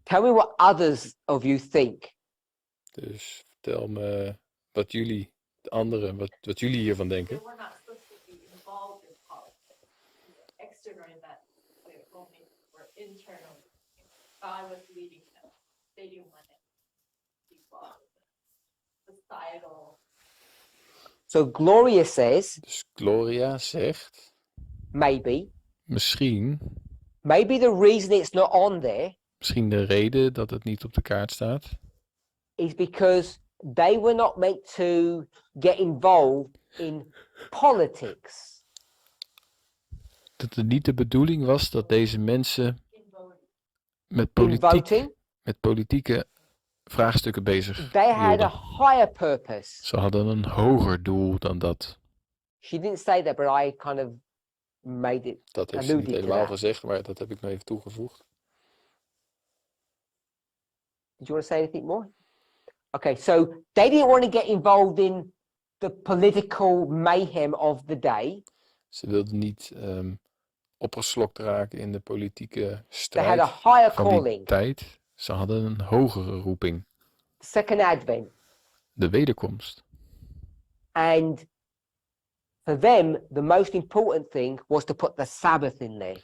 Speaker 1: tell me what others of you think.
Speaker 2: Dus vertel me wat jullie, de anderen, wat jullie hiervan
Speaker 3: They
Speaker 2: denken.
Speaker 3: were not supposed to be involved in politics. External in that way, only were internal. God was leading them. They didn't want to be involved with the societal.
Speaker 1: So Gloria says,
Speaker 2: Dus Gloria zegt,
Speaker 1: maybe
Speaker 2: misschien
Speaker 1: the reason it's not on there
Speaker 2: de reden dat het niet op de kaart staat,
Speaker 1: is because they were not meant to get involved in politics.
Speaker 2: dat het niet de bedoeling was dat deze mensen
Speaker 3: In voting.
Speaker 2: met politieke vraagstukken bezig
Speaker 1: They had a
Speaker 2: hielden.
Speaker 1: higher purpose.
Speaker 2: Ze hadden een hoger doel dan dat.
Speaker 1: She didn't say that, but I kind of made it.
Speaker 2: Dat heeft ze niet
Speaker 1: Alluded to
Speaker 2: helemaal
Speaker 1: that.
Speaker 2: gezegd, maar dat heb ik nog even toegevoegd.
Speaker 1: Did you want to say anything more? Okay, so they didn't want to get involved in the political mayhem of the day.
Speaker 2: Ze wilden niet opgeslokt raken in de politieke
Speaker 1: They had
Speaker 2: strijd
Speaker 1: a higher
Speaker 2: van die
Speaker 1: calling.
Speaker 2: tijd. Ze hadden een hogere roeping.
Speaker 1: Second Advent.
Speaker 2: De wederkomst.
Speaker 1: And for them, the most important thing was to put the Sabbath in there.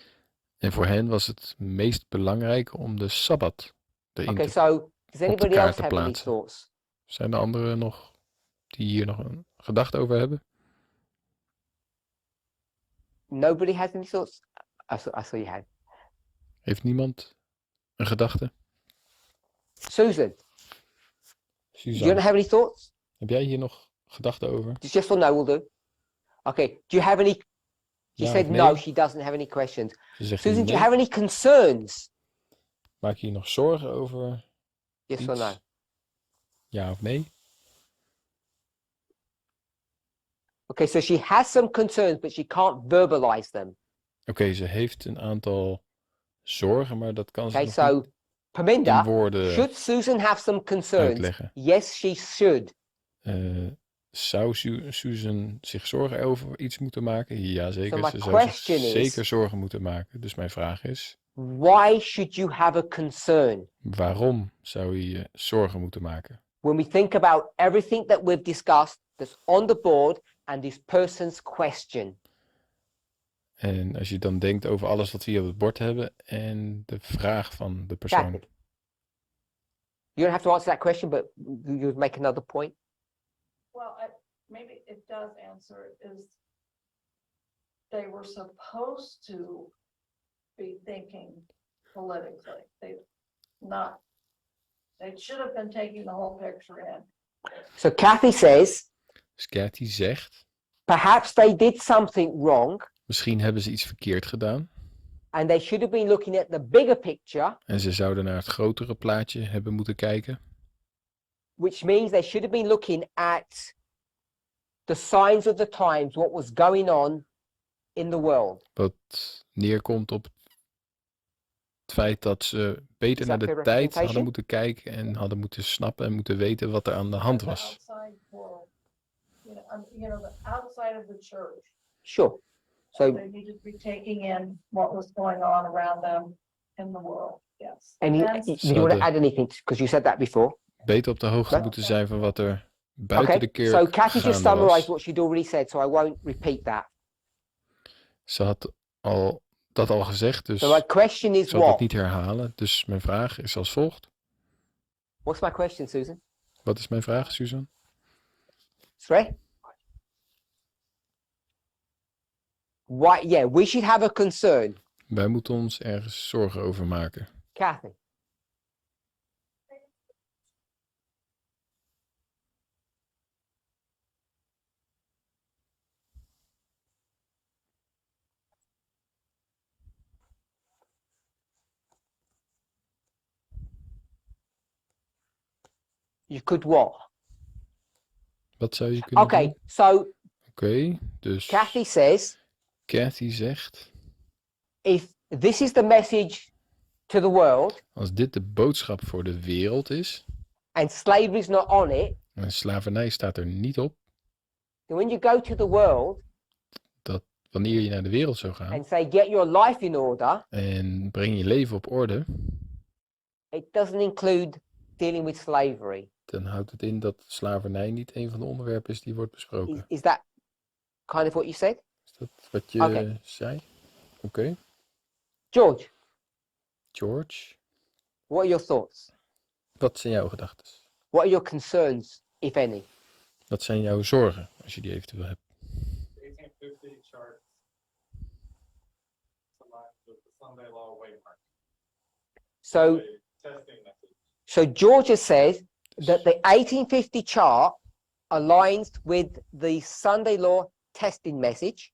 Speaker 2: En voor hen was het meest belangrijke om de Sabbat erin
Speaker 1: Okay,
Speaker 2: te...
Speaker 1: so does anybody
Speaker 2: kaart
Speaker 1: else
Speaker 2: te
Speaker 1: have any
Speaker 2: plaatsen.
Speaker 1: thoughts?
Speaker 2: Zijn er anderen nog die hier nog een gedachte over hebben?
Speaker 1: Nobody has any thoughts? I saw you had.
Speaker 2: Heeft niemand een gedachte?
Speaker 1: Susan, do you
Speaker 2: Suzanne,
Speaker 1: have any thoughts?
Speaker 2: heb jij hier nog gedachten over?
Speaker 1: Just or no will do. Okay, do you have any? She
Speaker 2: Ja
Speaker 1: said
Speaker 2: of nee?
Speaker 1: no, she doesn't have any questions.
Speaker 2: Ze zegt
Speaker 1: Susan, do you
Speaker 2: nee.
Speaker 1: have any concerns?
Speaker 2: Maak je je nog zorgen over
Speaker 1: Yes or no?
Speaker 2: iets? Ja of nee?
Speaker 1: Okay, so she has some concerns, but she can't verbalize them.
Speaker 2: Oké, ze heeft een aantal zorgen, maar dat kan ze
Speaker 1: Okay,
Speaker 2: nog
Speaker 1: so
Speaker 2: niet in
Speaker 1: Parminder,
Speaker 2: woorden
Speaker 1: should Susan have some concerns?
Speaker 2: uitleggen.
Speaker 1: Yes, she should.
Speaker 2: Zou Susan zich zorgen over iets moeten maken? Jazeker,
Speaker 1: my
Speaker 2: ze zou zich
Speaker 1: question is-
Speaker 2: zeker zorgen moeten maken. Dus mijn vraag is,
Speaker 1: Why should you have a concern?
Speaker 2: waarom zou je je zorgen moeten maken?
Speaker 1: When we think about everything that we've discussed that's on the board and this person's question.
Speaker 2: En als je dan denkt over alles wat we hier op het bord hebben en de vraag van de persoon.
Speaker 1: Kathy. You don't have to answer that question, but you would make another point.
Speaker 5: Well, maybe it does answer it, is they were supposed to be thinking politically. They should have been taking the whole picture in.
Speaker 1: So Kathy says,
Speaker 2: Dus Cathy zegt,
Speaker 1: perhaps they did something wrong
Speaker 2: misschien hebben ze iets verkeerd gedaan.
Speaker 1: and they should have been looking at the bigger picture,
Speaker 2: En ze zouden naar het grotere plaatje hebben moeten kijken.
Speaker 1: which means they should have been looking at the signs of the times, what was going on in the world.
Speaker 2: Wat neerkomt op het feit dat ze beter
Speaker 1: Is
Speaker 2: naar
Speaker 1: that
Speaker 2: de
Speaker 1: fair
Speaker 2: tijd
Speaker 1: representation?
Speaker 2: hadden moeten kijken en hadden moeten snappen en moeten weten wat er aan de hand
Speaker 5: The
Speaker 2: was.
Speaker 5: outside world, the outside of the church.
Speaker 1: Sure. So,
Speaker 5: They needed to be taking in what was going on around them in the world, yes.
Speaker 1: and you
Speaker 5: And
Speaker 1: want to
Speaker 2: the-
Speaker 1: add anything? Because you said that before.
Speaker 2: Beter op de hoogte
Speaker 1: Okay.
Speaker 2: moeten zijn van wat er buiten
Speaker 1: Okay,
Speaker 2: de kerk
Speaker 1: so Kathy just
Speaker 2: gaande
Speaker 1: summarized
Speaker 2: was.
Speaker 1: what she'd already said, so I won't repeat that.
Speaker 2: Ze had dat al gezegd, dus
Speaker 1: So my question
Speaker 2: ik
Speaker 1: is
Speaker 2: zal dat
Speaker 1: what?
Speaker 2: niet herhalen. Dus mijn vraag is als volgt.
Speaker 1: What's my question, Susan?
Speaker 2: Wat is mijn vraag, Susan?
Speaker 1: Sorry? Why? Yeah, we should have a concern.
Speaker 2: Wij moeten ons ergens zorgen over maken.
Speaker 1: Kathy. You could what?
Speaker 2: Wat zou je kunnen
Speaker 1: Okay,
Speaker 2: doen?
Speaker 1: so
Speaker 2: Oké, dus
Speaker 1: Kathy says,
Speaker 2: Cathy zegt,
Speaker 1: if this is the message to the world
Speaker 2: Als dit de boodschap voor de wereld is,
Speaker 1: and slavery is not on it,
Speaker 2: en slavernij staat er niet op,
Speaker 1: then when you go to the world
Speaker 2: dat wanneer je naar de wereld zou gaan
Speaker 1: and say get your life in order,
Speaker 2: en breng je leven op orde,
Speaker 1: it doesn't include dealing with slavery.
Speaker 2: dan houdt het in dat slavernij niet een van de onderwerpen is die wordt besproken.
Speaker 1: Is that kind of what you said?
Speaker 2: Is dat wat je
Speaker 1: Oké.
Speaker 2: zei? Oké.
Speaker 1: George,
Speaker 2: George,
Speaker 1: what are your thoughts?
Speaker 2: wat zijn jouw gedachten?
Speaker 1: What are your concerns, if any?
Speaker 2: Wat zijn jouw zorgen, als je die eventueel hebt?
Speaker 6: 1850 chart aligned with the Sunday law waymark.
Speaker 1: So,
Speaker 6: A testing message.
Speaker 1: so George has said that the 1850 chart aligns with the Sunday law testing message,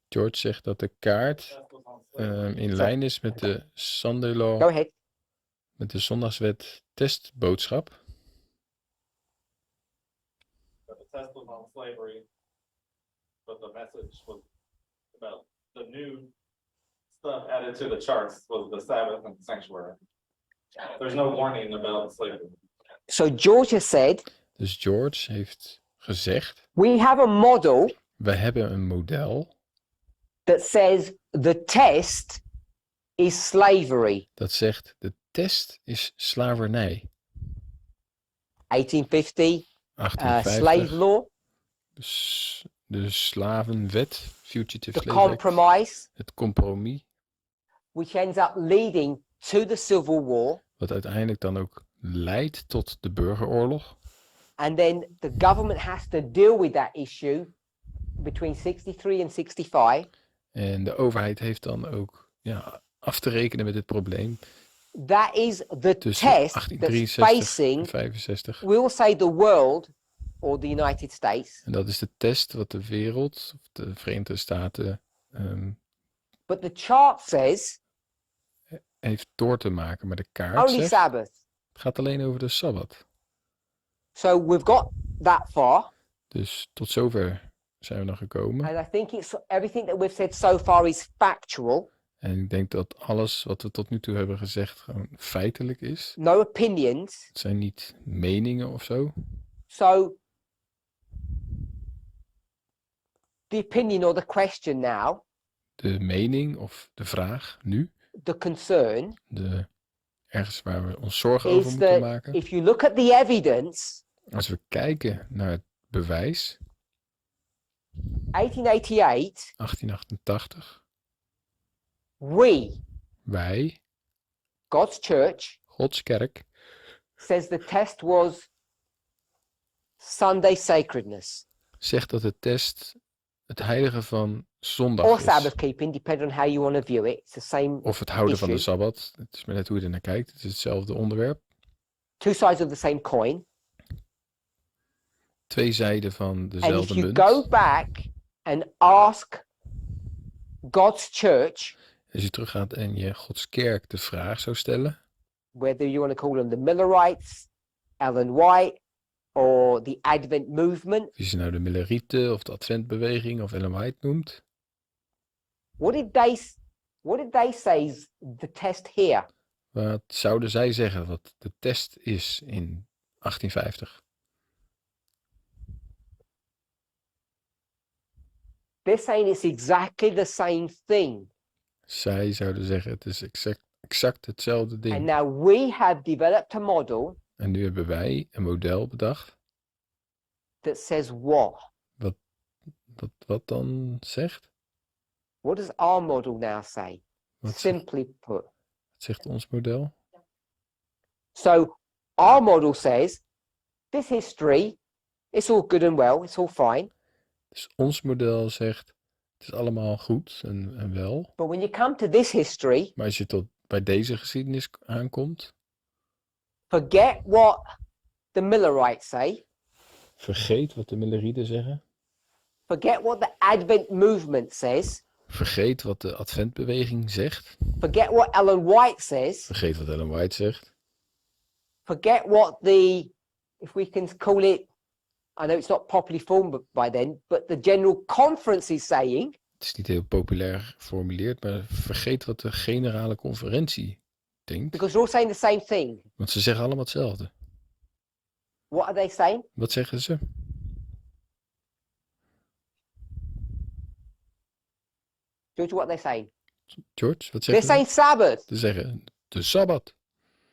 Speaker 2: George zegt dat de kaart
Speaker 6: Test was on slavery,
Speaker 2: in lijn is met de Sunday
Speaker 1: go
Speaker 2: Law,
Speaker 1: ahead,
Speaker 2: met de zondagswet testboodschap.
Speaker 6: but the test was on slavery, but the message was about the new stuff added to the charts was the Sabbath and the sanctuary. There's no warning about slavery.
Speaker 1: so George has said,
Speaker 2: Dus George heeft gezegd,
Speaker 1: we have a model
Speaker 2: we hebben een model
Speaker 1: that says the test is slavery.
Speaker 2: dat zegt de test is slavernij.
Speaker 1: 1850 slave
Speaker 2: 1850,
Speaker 1: law,
Speaker 2: de slavenwet, fugitive
Speaker 1: the
Speaker 2: slave act,
Speaker 1: compromise,
Speaker 2: het compromis,
Speaker 1: which ends up leading to the Civil War,
Speaker 2: wat uiteindelijk dan ook leidt tot de burgeroorlog.
Speaker 1: and then the government has to deal with that issue between 63 and 65.
Speaker 2: En de overheid heeft dan ook af te rekenen met dit probleem
Speaker 1: That is the
Speaker 2: tussen
Speaker 1: test that's
Speaker 2: 1863 en
Speaker 1: facing,
Speaker 2: 65.
Speaker 1: we'll say, the world or the United States,
Speaker 2: En dat is de test wat de wereld, of de Verenigde Staten,
Speaker 1: but the chart says
Speaker 2: heeft door te maken. Maar de kaart
Speaker 1: only
Speaker 2: zegt,
Speaker 1: Sabbath.
Speaker 2: het gaat alleen over de Sabbat.
Speaker 1: So we've got that far,
Speaker 2: Dus tot zover zijn we dan gekomen.
Speaker 1: and I think it's everything that we've said so far is factual,
Speaker 2: En ik denk dat alles wat we tot nu toe hebben gezegd gewoon feitelijk is.
Speaker 1: no opinions.
Speaker 2: Het zijn niet meningen of zo.
Speaker 1: So the opinion or the question now,
Speaker 2: De mening of de vraag nu,
Speaker 1: the concern
Speaker 2: ergens waar we ons zorgen over
Speaker 1: is
Speaker 2: moeten
Speaker 1: that
Speaker 2: maken.
Speaker 1: if you look at the evidence,
Speaker 2: Als we kijken naar het bewijs,
Speaker 1: 1888,
Speaker 2: 1888, wij,
Speaker 1: God's church,
Speaker 2: Gods kerk,
Speaker 1: says the test was Sunday sacredness
Speaker 2: zegt dat de test het heiligen van zondag
Speaker 1: or
Speaker 2: is.
Speaker 1: Sabbath keeping, depending on how you want to view it. It's the same,
Speaker 2: Of het houden van de
Speaker 1: issue.
Speaker 2: Sabbat. Het is maar net hoe je er naar kijkt. Het is hetzelfde onderwerp.
Speaker 1: two sides of the same coin.
Speaker 2: Twee zijden van
Speaker 1: And if
Speaker 2: dezelfde
Speaker 1: you
Speaker 2: munt.
Speaker 1: go back and ask God's church,
Speaker 2: Als je teruggaat en je Gods kerk de vraag zou stellen.
Speaker 1: whether you want to call them the Millerites, Ellen White, or the Advent movement,
Speaker 2: Of je ze nou de Millerieten of de Adventbeweging of Ellen White noemt.
Speaker 1: what did they say is the test here?
Speaker 2: Wat zouden zij zeggen wat de test is in 1850?
Speaker 1: They're saying it's exactly the same thing.
Speaker 2: Zij zouden zeggen het is exact hetzelfde
Speaker 1: And
Speaker 2: ding.
Speaker 1: now we have developed a model
Speaker 2: En nu hebben wij een model bedacht.
Speaker 1: that says what?
Speaker 2: Wat dan zegt?
Speaker 1: What does our model now say?
Speaker 2: Wat zegt,
Speaker 1: Simply put.
Speaker 2: wat zegt ons model?
Speaker 1: So our model says this history, it's all good and well, it's all fine.
Speaker 2: Dus ons model zegt het is allemaal goed en wel.
Speaker 1: But when you come to this history,
Speaker 2: Maar als je tot bij deze geschiedenis aankomt,
Speaker 1: forget what the Millerites say,
Speaker 2: vergeet wat de Millerieten zeggen.
Speaker 1: forget what the Advent movement says,
Speaker 2: Vergeet wat de Adventbeweging zegt.
Speaker 1: forget what Ellen White says,
Speaker 2: Vergeet wat Ellen White zegt.
Speaker 1: forget what the, if we can call it, I know it's not properly formed by then, but the General Conference is saying,
Speaker 2: Het is niet heel populair geformuleerd, maar vergeet wat de generale conferentie denkt.
Speaker 1: Because they're all saying the same thing.
Speaker 2: Want ze zeggen allemaal hetzelfde.
Speaker 1: What are they saying?
Speaker 2: Wat zeggen ze?
Speaker 1: George, what are they saying?
Speaker 2: George, wat
Speaker 1: They're
Speaker 2: zeggen ze?
Speaker 1: saying Sabbath.
Speaker 2: Ze zeggen de Sabbat.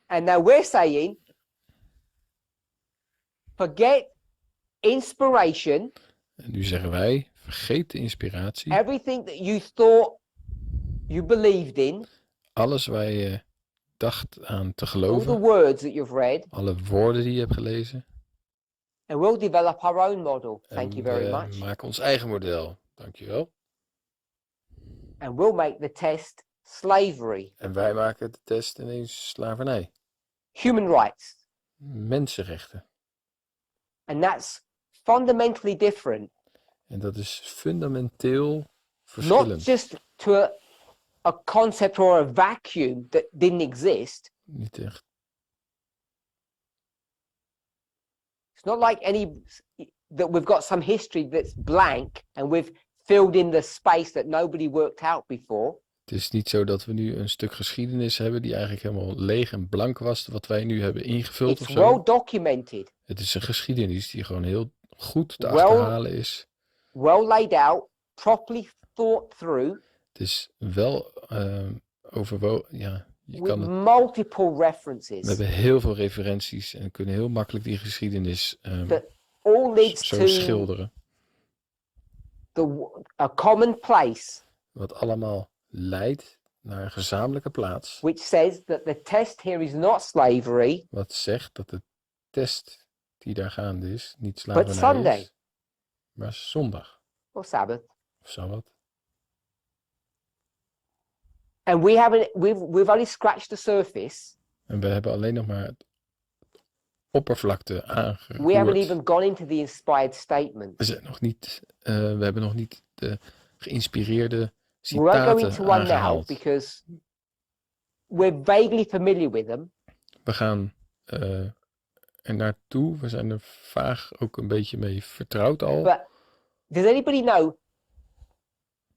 Speaker 1: And now we're saying, forget inspiration,
Speaker 2: En nu zeggen wij, vergeet de inspiratie.
Speaker 1: everything that you thought you believed in,
Speaker 2: Alles waar je dacht aan te
Speaker 1: all
Speaker 2: geloven.
Speaker 1: the words that you've read,
Speaker 2: Alle woorden die je hebt gelezen.
Speaker 1: and we'll develop our own model. Thank you
Speaker 2: En
Speaker 1: very
Speaker 2: we
Speaker 1: much.
Speaker 2: maken ons eigen model. Dankjewel.
Speaker 1: And we'll make the test slavery,
Speaker 2: En wij maken de test ineens slavernij.
Speaker 1: human rights.
Speaker 2: Mensenrechten.
Speaker 1: And that's fundamentally different,
Speaker 2: En dat is fundamenteel
Speaker 1: not
Speaker 2: verschillend.
Speaker 1: just to a concept or a vacuum that didn't exist.
Speaker 2: Niet echt.
Speaker 1: It's not like that we've got some history that's blank and we've filled in the space that nobody worked out before.
Speaker 2: Het is niet zo dat we nu een stuk geschiedenis hebben die eigenlijk helemaal leeg en blank was, wat wij nu hebben ingevuld of
Speaker 1: It's
Speaker 2: zo.
Speaker 1: well documented,
Speaker 2: Het is een geschiedenis die gewoon heel goed te
Speaker 1: Wel-
Speaker 2: achterhalen is.
Speaker 1: well laid out, properly thought through,
Speaker 2: Het is wel overwogen. Ja, je
Speaker 1: with
Speaker 2: kan het.
Speaker 1: multiple
Speaker 2: We
Speaker 1: references.
Speaker 2: hebben heel veel referenties en kunnen heel makkelijk die geschiedenis
Speaker 1: All leads
Speaker 2: zo
Speaker 1: to
Speaker 2: schilderen.
Speaker 1: a common place,
Speaker 2: Wat allemaal leidt naar een gezamenlijke plaats.
Speaker 1: which says that the test here is not slavery,
Speaker 2: Wat zegt dat de test die daar gaande is, niet
Speaker 1: but
Speaker 2: slavernij
Speaker 1: Sunday
Speaker 2: is, maar zondag
Speaker 1: or Sabbath.
Speaker 2: of Sabbat.
Speaker 1: And we've only scratched the surface.
Speaker 2: En we hebben alleen nog maar het oppervlakte
Speaker 1: We haven't
Speaker 2: aangeroerd.
Speaker 1: even gone into the inspired statement.
Speaker 2: We zijn nog niet, we hebben nog niet de geïnspireerde
Speaker 1: We won't go into
Speaker 2: citaten
Speaker 1: one now
Speaker 2: aangehaald.
Speaker 1: because we're vaguely familiar with them.
Speaker 2: We gaan er naartoe. We zijn er vaag ook een beetje mee vertrouwd al.
Speaker 1: But does anybody know,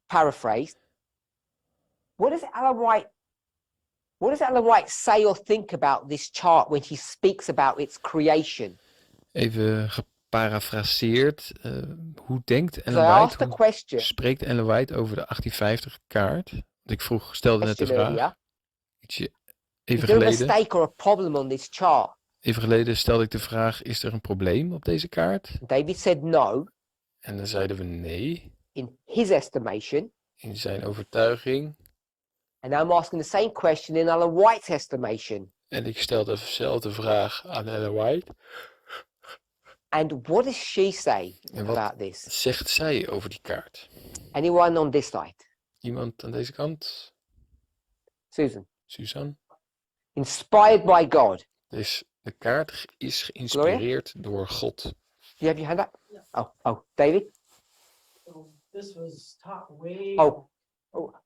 Speaker 1: paraphrased, what does Ellen White say or think about this chart when she speaks about its creation?
Speaker 2: Even geparafraseerd. Hoe denkt
Speaker 1: So
Speaker 2: Ellen
Speaker 1: I
Speaker 2: White?
Speaker 1: asked the
Speaker 2: Hoe
Speaker 1: question,
Speaker 2: spreekt Ellen White over de 1850 kaart? Want ik stelde net de vraag.
Speaker 1: earlier,
Speaker 2: Ietsje
Speaker 1: is
Speaker 2: even
Speaker 1: there a
Speaker 2: geleden.
Speaker 1: mistake or a problem on this chart?
Speaker 2: Even geleden stelde ik de vraag: is er een probleem op deze kaart?
Speaker 1: David said no,
Speaker 2: En dan zeiden we nee.
Speaker 1: in his estimation.
Speaker 2: In zijn overtuiging.
Speaker 1: And I'm asking the same question in Ellen White's estimation.
Speaker 2: En ik stelde dezelfde vraag aan Ellen White.
Speaker 1: And what does she say
Speaker 2: En wat
Speaker 1: about this?
Speaker 2: zegt zij over die kaart?
Speaker 1: Anyone on this side?
Speaker 2: Iemand aan deze kant?
Speaker 1: Susan.
Speaker 2: Suzanne?
Speaker 1: Inspired by God.
Speaker 2: Dus de kaart is geïnspireerd door God.
Speaker 1: You have your hand up? Oh, David?
Speaker 4: So this was taught way.
Speaker 1: Oh,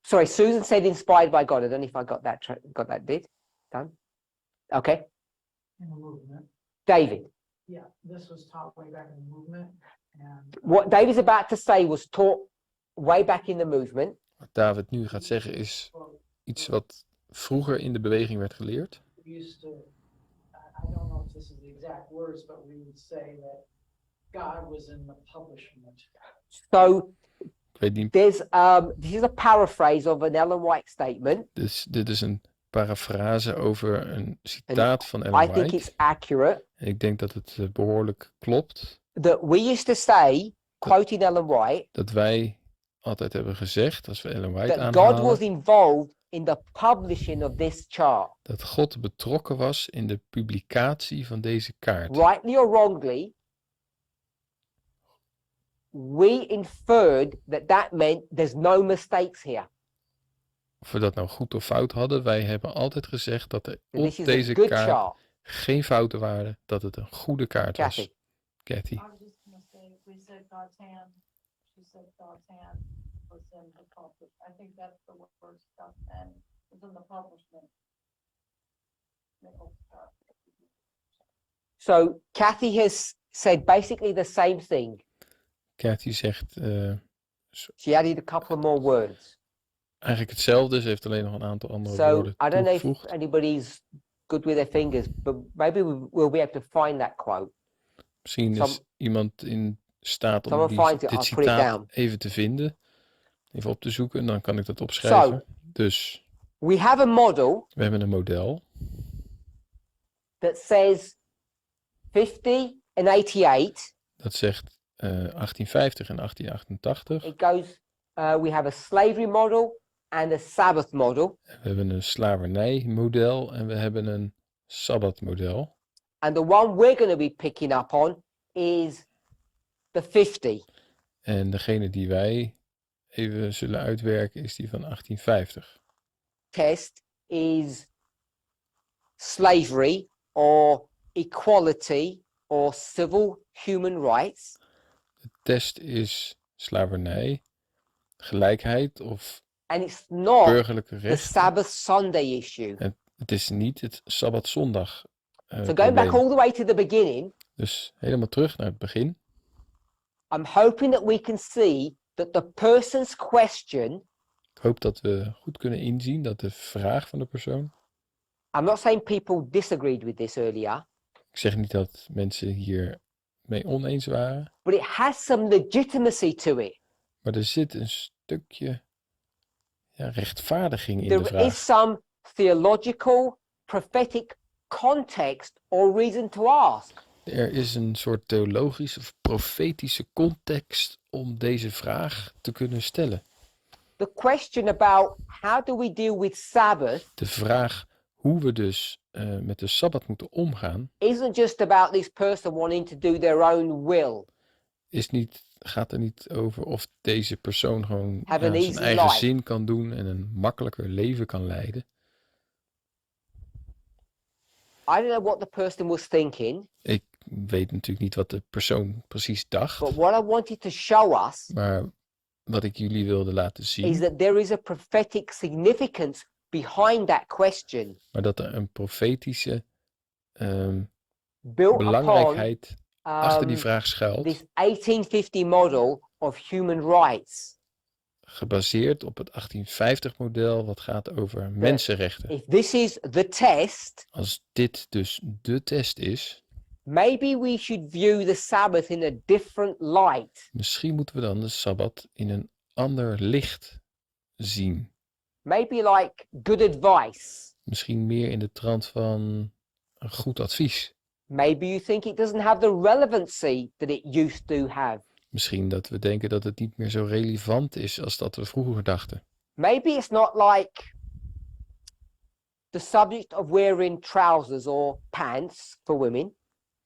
Speaker 1: sorry. Susan said inspired by God. I don't know if I got that bit done. Okay.
Speaker 4: In the movement.
Speaker 1: David,
Speaker 4: Yeah, this was taught way back in the movement. And
Speaker 1: what David's about to say was taught way back in the movement.
Speaker 2: Wat David nu gaat zeggen is iets wat vroeger in de beweging werd geleerd.
Speaker 4: we used to, I don't know if this is the exact words, but we would say that God was in the publishment.
Speaker 1: So
Speaker 2: Ik weet niet,
Speaker 1: there's this is a paraphrase of an Ellen White statement.
Speaker 2: dus dit is een parafrase over een citaat van Ellen
Speaker 1: I think
Speaker 2: White.
Speaker 1: it's accurate
Speaker 2: En ik denk dat het behoorlijk klopt.
Speaker 1: that we used to say, quoting Ellen White,
Speaker 2: Dat wij altijd hebben gezegd, als we Ellen White
Speaker 1: that God was
Speaker 2: aanhalen,
Speaker 1: involved in the publishing of this chart.
Speaker 2: dat God betrokken was in de publicatie van deze kaart.
Speaker 1: Rightly or wrongly, we inferred that meant there's no mistakes here.
Speaker 2: Of we dat nou goed of fout hadden, wij hebben altijd gezegd dat er
Speaker 1: That
Speaker 2: op
Speaker 1: this is a
Speaker 2: deze
Speaker 1: good
Speaker 2: kaart
Speaker 1: chart.
Speaker 2: geen fouten waren, dat het een goede kaart was.
Speaker 1: Kathy.
Speaker 2: Cathy.
Speaker 5: I was just gonna say, we said God's hand, she said God's hand was in the publish. I think that's the word God's hand was in the publishment.
Speaker 1: So Kathy has said basically the same thing.
Speaker 2: Cathy zegt
Speaker 1: She added a couple more words.
Speaker 2: eigenlijk hetzelfde. Ze heeft alleen nog een aantal andere
Speaker 1: So
Speaker 2: woorden
Speaker 1: I don't know if
Speaker 2: toegevoegd.
Speaker 1: anybody's good with their fingers, but maybe we'll be able to find that quote.
Speaker 2: Misschien is iemand in staat om
Speaker 1: Someone finds it,
Speaker 2: dit
Speaker 1: I'll put it
Speaker 2: citaat
Speaker 1: down.
Speaker 2: even te vinden. Even op te zoeken en dan kan ik dat opschrijven. Dus
Speaker 1: We have a model
Speaker 2: we hebben een model.
Speaker 1: that says 50 and 88.
Speaker 2: Dat zegt 1850 en 1888.
Speaker 1: It goes, we have a slavery model and a Sabbath model.
Speaker 2: We hebben een slavernijmodel en we hebben een sabbatmodel.
Speaker 1: And the one we're going to be picking up on is the 50.
Speaker 2: En degene die wij even zullen uitwerken is die van 1850.
Speaker 1: Test is slavery or equality or civil human rights.
Speaker 2: De test is slavernij, gelijkheid of
Speaker 1: And it's not
Speaker 2: burgerlijke
Speaker 1: the
Speaker 2: rechten.
Speaker 1: Sabbath Sunday issue.
Speaker 2: Het is niet het Sabbatzondag
Speaker 1: So going back
Speaker 2: probleem.
Speaker 1: all the way to the beginning,
Speaker 2: Dus helemaal terug naar het begin.
Speaker 1: I'm hoping that we can see that the person's question,
Speaker 2: Ik hoop dat we goed kunnen inzien dat de vraag van de persoon.
Speaker 1: I'm not saying people disagreed with this earlier,
Speaker 2: Ik zeg niet dat mensen hier mee oneens waren.
Speaker 1: but it has some legitimacy to it.
Speaker 2: Maar er zit een stukje rechtvaardiging in de
Speaker 1: There
Speaker 2: vraag.
Speaker 1: is some theological, prophetic context or reason to ask.
Speaker 2: Er is een soort theologische of profetische context om deze vraag te kunnen stellen.
Speaker 1: The question about how do we deal with Sabbath
Speaker 2: De vraag hoe we dus met de Sabbat moeten omgaan,
Speaker 1: isn't just about this person wanting to do their own will.
Speaker 2: gaat er niet over of deze persoon gewoon
Speaker 1: Have an
Speaker 2: zijn
Speaker 1: easy
Speaker 2: eigen
Speaker 1: life.
Speaker 2: zin kan doen en een makkelijker leven kan leiden.
Speaker 1: I don't know what the person was thinking,
Speaker 2: Ik weet natuurlijk niet wat de persoon precies dacht,
Speaker 1: but what I wanted to show us
Speaker 2: maar wat ik jullie wilde laten
Speaker 1: is
Speaker 2: zien,
Speaker 1: that there is a prophetic significance behind that question,
Speaker 2: maar dat er een profetische
Speaker 1: built upon
Speaker 2: belangrijkheid achter die
Speaker 1: um,
Speaker 2: vraag schuilt,
Speaker 1: this 1850 model of human rights.
Speaker 2: gebaseerd op het 1850 model wat gaat over mensenrechten.
Speaker 1: If this is the test,
Speaker 2: Als dit dus de test is,
Speaker 1: maybe we should view the Sabbath in a different light.
Speaker 2: misschien moeten we dan de Sabbat in een ander licht zien.
Speaker 1: Maybe like good advice.
Speaker 2: Misschien meer in de trant van een goed advies.
Speaker 1: Maybe you think it doesn't have the relevancy that it used to have.
Speaker 2: Misschien dat we denken dat het niet meer zo relevant is als dat we vroeger dachten.
Speaker 1: Maybe it's not like the subject of wearing trousers or pants for women.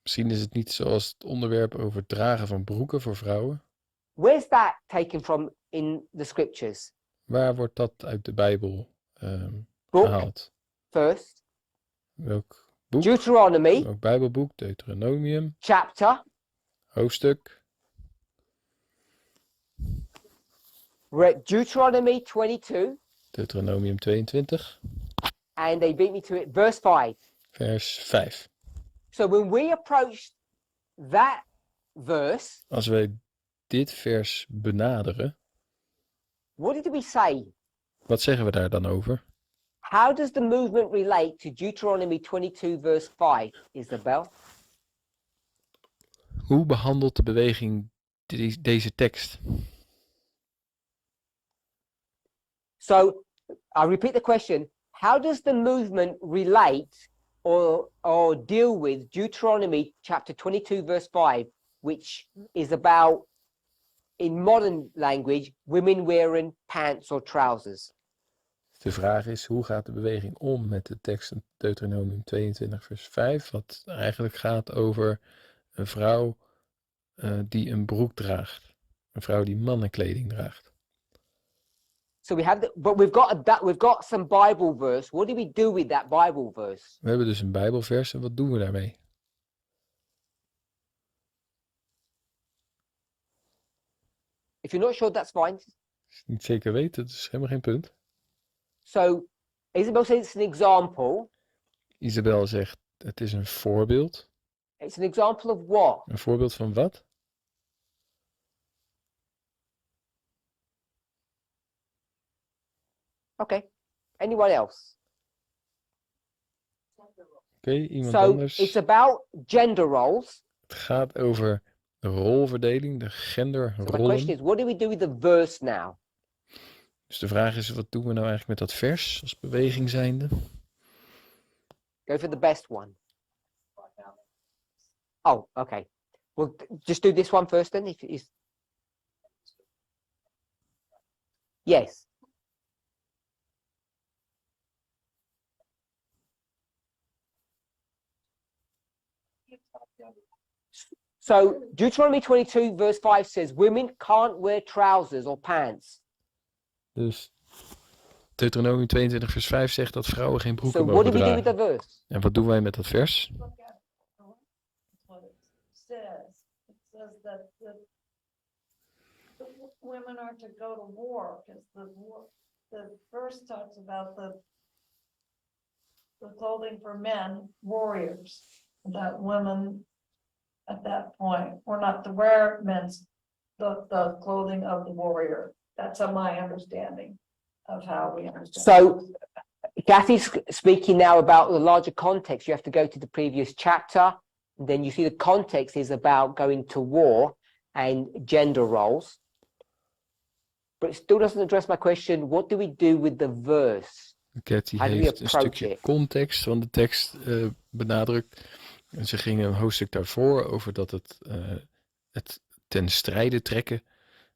Speaker 2: Misschien is het niet zoals het onderwerp over het dragen van broeken voor vrouwen.
Speaker 1: Where's that taken from in the scriptures?
Speaker 2: Waar wordt dat uit de Bijbel
Speaker 1: Book
Speaker 2: gehaald?
Speaker 1: first,
Speaker 2: Welk boek?
Speaker 1: Deuteronomy
Speaker 2: Welk Bijbelboek? Deuteronomium,
Speaker 1: chapter.
Speaker 2: hoofdstuk.
Speaker 1: We're at Deuteronomy 22,
Speaker 2: Deuteronomium 22,
Speaker 1: and they beat me to it. Verse 5.
Speaker 2: vers 5.
Speaker 1: So when we approach that verse,
Speaker 2: Als wij dit vers benaderen,
Speaker 1: what did we say?
Speaker 2: wat zeggen we daar dan over?
Speaker 1: How does the movement relate to Deuteronomy 22, verse 5, Isabel?
Speaker 2: Hoe behandelt de beweging deze tekst?
Speaker 1: So I repeat the question. How does the movement relate or deal with Deuteronomy chapter 22, verse 5, which is about, in modern language, women wearing pants or trousers?
Speaker 2: De vraag is, hoe gaat de beweging om met de tekst in Deuteronomium 22 vers 5, wat eigenlijk gaat over een vrouw die een broek draagt. Een vrouw die mannenkleding draagt.
Speaker 1: So we've got some Bible verse. What do we do with that Bible verse?
Speaker 2: We hebben dus een Bijbelvers en wat doen we daarmee?
Speaker 1: If you're not sure, that's fine.
Speaker 2: Als je het niet zeker weet, dat is helemaal geen punt.
Speaker 1: So Isabel says it's an example.
Speaker 2: Isabel zegt, het is een voorbeeld.
Speaker 1: It's an example of what?
Speaker 2: Een voorbeeld van wat?
Speaker 1: Okay. Anyone else?
Speaker 2: Oké, iemand
Speaker 1: So
Speaker 2: anders?
Speaker 1: it's about gender roles.
Speaker 2: Het gaat over de rolverdeling, de
Speaker 1: So my question
Speaker 2: genderrollen.
Speaker 1: is, what do we do with the verse now?
Speaker 2: Dus de vraag is, wat doen we nou eigenlijk met dat vers als beweging zijnde?
Speaker 1: Go for the best one. Oh, okay. Well, just do this one first then. If yes. So Deuteronomy 22 verse 5 says women can't wear trousers or pants.
Speaker 2: Dus Deuteronomium 22 vers 5 zegt dat vrouwen geen broeken
Speaker 1: So what do
Speaker 2: mogen
Speaker 1: we do with the
Speaker 2: dragen.
Speaker 1: verse?
Speaker 2: En wat doen wij met dat vers?
Speaker 5: Look at it. That's what it says. It says that the women are to go to war, because the verse talks about the clothing for men, warriors, that women at that point were not to wear the clothing of the warrior. That's my understanding of how we understand.
Speaker 1: So Kathy's speaking now about the larger context. You have to go to the previous chapter. Then you see the context is about going to war and gender roles. But it still doesn't address my question. What do we do with the verse?
Speaker 2: Cathy
Speaker 1: How do we
Speaker 2: heeft een
Speaker 1: approach
Speaker 2: stukje
Speaker 1: it?
Speaker 2: context van de tekst benadrukt. En ze ging een hoofdstuk daarvoor over dat het ten strijde trekken,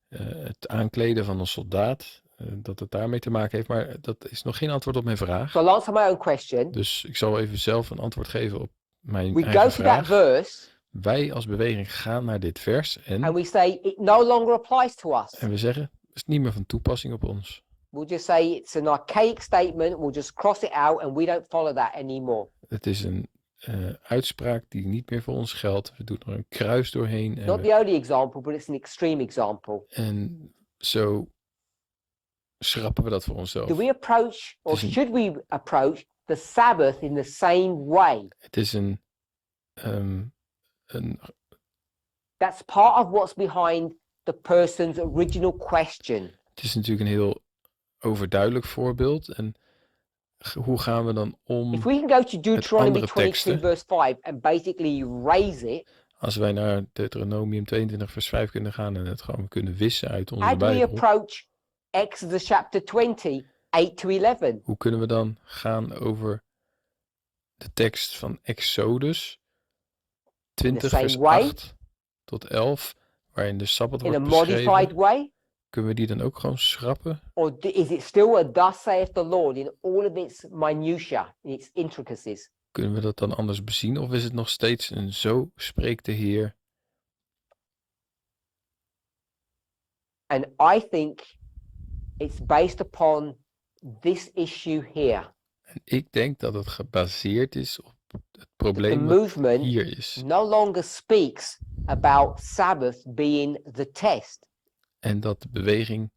Speaker 2: het aankleden van een soldaat, dat het daarmee te maken heeft. Maar dat is nog geen antwoord op mijn vraag.
Speaker 1: So I'll answer my own question.
Speaker 2: Dus ik zal even zelf een antwoord geven op mijn
Speaker 1: We go
Speaker 2: eigen
Speaker 1: to that
Speaker 2: vraag.
Speaker 1: verse
Speaker 2: Wij als beweging gaan naar dit vers
Speaker 1: and we say it no longer applies to us.
Speaker 2: en we zeggen, het is niet meer van toepassing op ons.
Speaker 1: We'll just say it's an archaic statement. We'll just cross it out and we don't follow that anymore.
Speaker 2: Het is een uitspraak die niet meer voor ons geldt. We doen er een kruis doorheen.
Speaker 1: Not the only example, but it's an extreme example.
Speaker 2: En zo schrappen we dat voor onszelf.
Speaker 1: Do we approach or
Speaker 2: Het is
Speaker 1: should we approach the Sabbath in the same way?
Speaker 2: Het is een
Speaker 1: That's part of what's behind the person's original question.
Speaker 2: het is natuurlijk een heel overduidelijk voorbeeld. En hoe gaan we dan om
Speaker 1: If we can go to Deuteronomy
Speaker 2: andere
Speaker 1: 22
Speaker 2: teksten.
Speaker 1: verse 5 and basically raise it,
Speaker 2: als wij naar Deuteronomium 22 vers 5 kunnen gaan en het gewoon kunnen wissen uit onze
Speaker 1: how do we
Speaker 2: Bijbel?
Speaker 1: approach Exodus chapter 20, 8 to 11?
Speaker 2: Hoe kunnen we dan gaan over de tekst van Exodus 20
Speaker 1: same
Speaker 2: vers
Speaker 1: way?
Speaker 2: 8 tot 11, waarin de Sabbat
Speaker 1: In a
Speaker 2: wordt
Speaker 1: modified
Speaker 2: beschreven?
Speaker 1: way?
Speaker 2: Kunnen we die dan ook gewoon schrappen?
Speaker 1: Or is it still a thus saith the Lord in all of its minutiae, in its intricacies?
Speaker 2: Kunnen we dat dan anders bezien? Of is het nog steeds een zo spreekt de Heer?
Speaker 1: And I think it's based upon this issue here.
Speaker 2: En ik denk dat het gebaseerd is op het
Speaker 1: The
Speaker 2: probleem wat
Speaker 1: movement
Speaker 2: hier is.
Speaker 1: no longer speaks about Sabbath being the test.
Speaker 2: En dat de beweging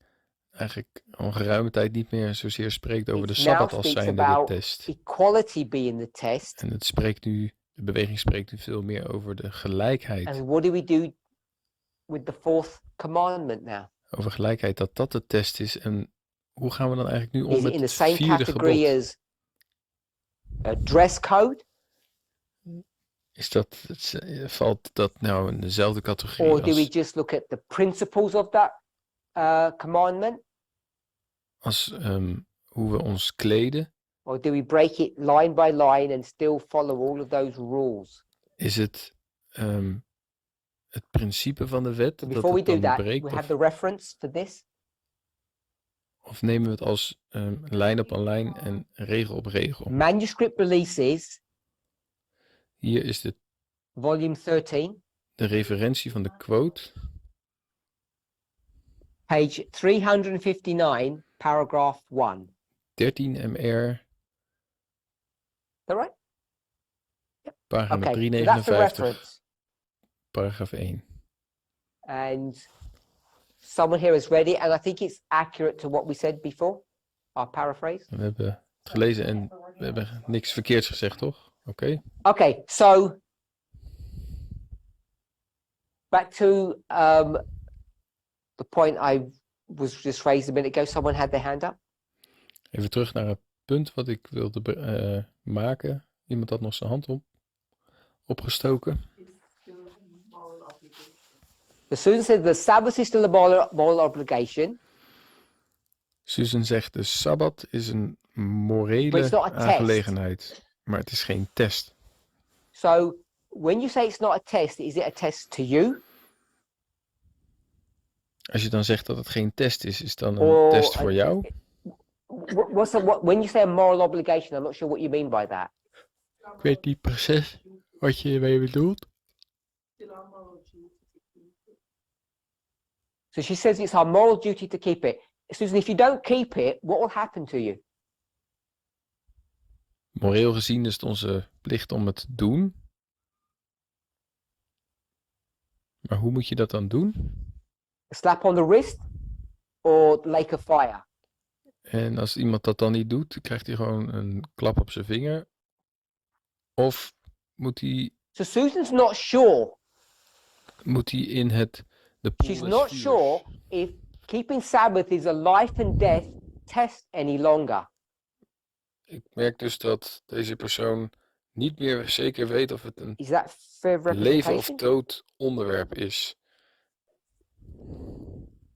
Speaker 2: eigenlijk al een geruime tijd niet meer zozeer spreekt over de
Speaker 1: It now
Speaker 2: Sabbat als
Speaker 1: speaks
Speaker 2: zijnde de
Speaker 1: about
Speaker 2: test.
Speaker 1: equality being the test.
Speaker 2: En de beweging spreekt nu veel meer over de gelijkheid.
Speaker 1: And what do we do with the fourth commandment now?
Speaker 2: Over gelijkheid, dat dat de test is. En hoe gaan we dan eigenlijk nu om
Speaker 1: Is it
Speaker 2: met
Speaker 1: in the
Speaker 2: het
Speaker 1: same
Speaker 2: vierde
Speaker 1: category
Speaker 2: gebod?
Speaker 1: as a dress code?
Speaker 2: Valt dat nou in dezelfde categorie
Speaker 1: Or do we
Speaker 2: als,
Speaker 1: just look at the principles of that commandment?
Speaker 2: hoe we ons kleden?
Speaker 1: Or do we break it line by line and still follow all of those rules?
Speaker 2: Is het het principe van de wet dat
Speaker 1: Before we
Speaker 2: het
Speaker 1: do
Speaker 2: dan
Speaker 1: that,
Speaker 2: breekt?
Speaker 1: we have the reference for this.
Speaker 2: Of nemen we het als lijn op een lijn en regel op regel?
Speaker 1: Manuscript releases,
Speaker 2: Hier is
Speaker 1: volume 13,
Speaker 2: de referentie van de quote.
Speaker 1: page 359, paragraph 1.
Speaker 2: 13 MR,
Speaker 1: Is that right?
Speaker 2: pagina
Speaker 1: Okay, so that's the
Speaker 2: 359,
Speaker 1: reference.
Speaker 2: paragraaf 1.
Speaker 1: And someone here has read it, and I think it's accurate to what we said before. I'll paraphrase.
Speaker 2: We hebben het gelezen en we hebben niks verkeerds gezegd, toch? Oké.
Speaker 1: Okay, so back to the point I was just raised a minute ago. Someone had their hand up.
Speaker 2: Even terug naar het punt wat ik wilde maken. Iemand had nog zijn hand opgestoken.
Speaker 1: The student said the Sabbath is still a moral obligation,
Speaker 2: Susan zegt de Sabbat is een
Speaker 1: But it's
Speaker 2: morele
Speaker 1: not a test.
Speaker 2: aangelegenheid. Maar het is geen test.
Speaker 1: so when you say it's not a test, is it a test to you?
Speaker 2: Als je dan zegt dat het geen test is het dan een
Speaker 1: Or
Speaker 2: test voor jou?
Speaker 1: when you say a moral obligation, I'm not sure what you mean by that.
Speaker 2: Ik weet niet precies wat je ermee bedoelt.
Speaker 1: So she says it's our moral duty to keep it. Susan, if you don't keep it, what will happen to you?
Speaker 2: Moreel gezien is het onze plicht om het te doen. Maar hoe moet je dat dan doen?
Speaker 1: A slap on the wrist or the lake of fire?
Speaker 2: En als iemand dat dan niet doet, krijgt hij gewoon een klap op zijn vinger. Of moet hij
Speaker 1: So Susan's not sure.
Speaker 2: in de poel
Speaker 1: She's
Speaker 2: des
Speaker 1: not
Speaker 2: vuurs?
Speaker 1: sure if keeping Sabbath is a life and death test any longer.
Speaker 2: Ik merk dus dat deze persoon niet meer zeker weet of het een
Speaker 1: Is that fair
Speaker 2: leven of
Speaker 1: representation?
Speaker 2: dood onderwerp is.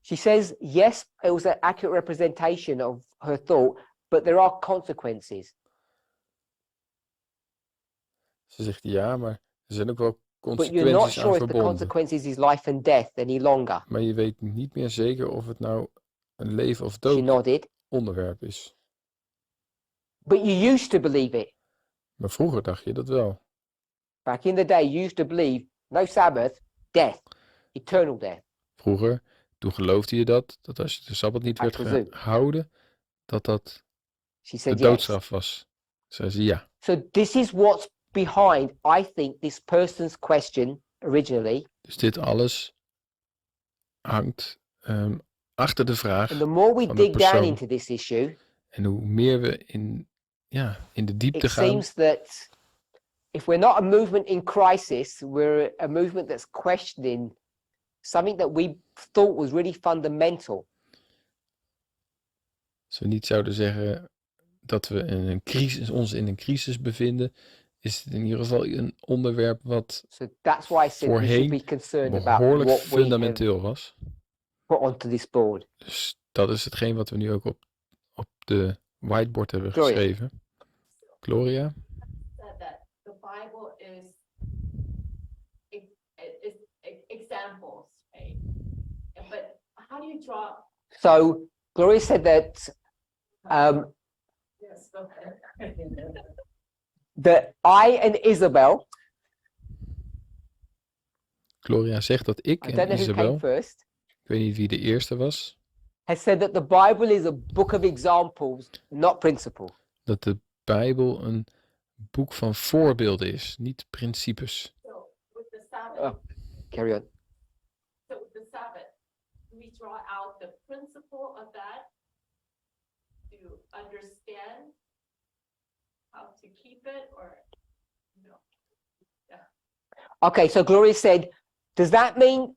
Speaker 1: She says, yes, it was an accurate representation of her thought, but there are consequences.
Speaker 2: Ze zegt ja, maar er zijn ook wel
Speaker 1: But you're not
Speaker 2: consequenties aan
Speaker 1: sure if the
Speaker 2: verbonden.
Speaker 1: consequences is life and death any longer.
Speaker 2: Maar je weet niet meer zeker of het nou een leven of
Speaker 1: She
Speaker 2: dood
Speaker 1: nodded.
Speaker 2: onderwerp is.
Speaker 1: But you used to believe it.
Speaker 2: Maar vroeger dacht je dat wel.
Speaker 1: Back in the day, you used to believe no Sabbath, death, eternal death.
Speaker 2: Vroeger, toen geloofde je dat als je de Sabbat niet
Speaker 1: I
Speaker 2: werd
Speaker 1: presume.
Speaker 2: gehouden, dat
Speaker 1: She
Speaker 2: de
Speaker 1: said yes.
Speaker 2: doodstraf was. Zei ze ja.
Speaker 1: So this is what's behind, I think, this person's question originally.
Speaker 2: Dus dit alles hangt achter de vraag
Speaker 1: And the more we
Speaker 2: van de
Speaker 1: dig down
Speaker 2: persoon.
Speaker 1: into this issue,
Speaker 2: En hoe meer we in de diepte
Speaker 1: it
Speaker 2: gaan,
Speaker 1: seems that if we're not a movement in crisis, we're a movement that's questioning something that we thought was really fundamental.
Speaker 2: als we niet zouden zeggen dat we ons in een crisis bevinden, is het in ieder geval een onderwerp wat
Speaker 1: So that's why I said we should
Speaker 2: voorheen
Speaker 1: be concerned about
Speaker 2: behoorlijk
Speaker 1: what we have
Speaker 2: fundamenteel was.
Speaker 1: put onto this board.
Speaker 2: Dus dat is hetgeen wat we nu ook op de whiteboard hebben
Speaker 1: Gloria.
Speaker 2: geschreven. Gloria?
Speaker 3: Said that the Bible is examples, right? But how do you draw?
Speaker 1: So Gloria said that
Speaker 3: Yes, okay.
Speaker 1: that I and Isabel,
Speaker 2: Gloria zegt dat ik
Speaker 1: I don't
Speaker 2: en
Speaker 1: know who came
Speaker 2: Isabel,
Speaker 1: first,
Speaker 2: ik weet niet wie de eerste was,
Speaker 1: has said that the Bible is a book of examples, not principles.
Speaker 2: dat de Bijbel een boek van voorbeelden is, niet principes.
Speaker 3: So with the Sabbath,
Speaker 1: Oh, carry on.
Speaker 3: so with the Sabbath, we draw out the principle of that to understand how to keep it or no.
Speaker 1: Okay, so Gloria said, does that mean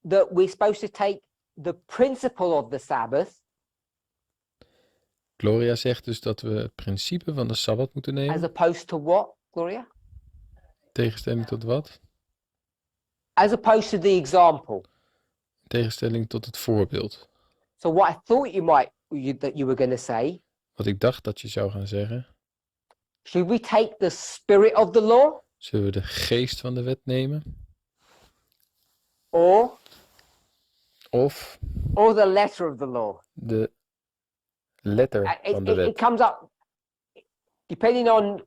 Speaker 1: that we're supposed to take the principle of the Sabbath
Speaker 2: Gloria zegt dus dat we het principe van de Sabbat moeten
Speaker 1: as
Speaker 2: nemen,
Speaker 1: opposed to what, Gloria?
Speaker 2: tegenstelling tot wat?
Speaker 1: As opposed to the example.
Speaker 2: Tegenstelling tot het voorbeeld.
Speaker 1: So what I thought that you were going to say,
Speaker 2: Wat ik dacht dat je zou gaan zeggen,
Speaker 1: should we take the spirit of the law
Speaker 2: zullen we de geest van de wet nemen?
Speaker 1: or
Speaker 2: Of
Speaker 1: the letter of the law?
Speaker 2: de letter van de
Speaker 1: It
Speaker 2: wet?
Speaker 1: comes up depending on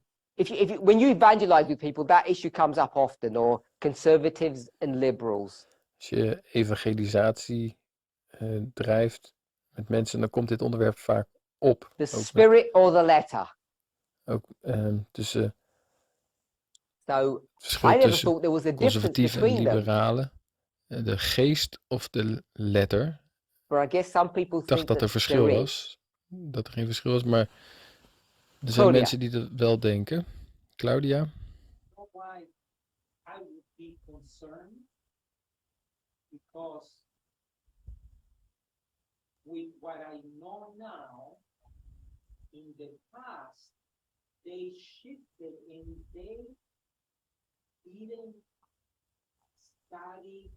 Speaker 1: when you evangelize with people, that issue comes up often, or conservatives and liberals.
Speaker 2: Als je evangelisatie drijft met mensen, dan komt dit onderwerp vaak op.
Speaker 1: The
Speaker 2: Ook met-
Speaker 1: spirit or the letter.
Speaker 2: ook tussen
Speaker 1: So
Speaker 2: verschil
Speaker 1: I never
Speaker 2: tussen
Speaker 1: thought there was a difference
Speaker 2: conservatieven en
Speaker 1: between them.
Speaker 2: liberalen. De geest of de letter.
Speaker 1: But I guess some people
Speaker 2: Ik dacht
Speaker 1: think
Speaker 2: dat er verschil
Speaker 1: there is.
Speaker 2: was. Dat er geen verschil was, maar er zijn
Speaker 1: Claudia.
Speaker 2: mensen die dat wel denken. Claudia?
Speaker 4: You know why I would be concerned? Because with what I know now, in the past, they shifted and they didn't study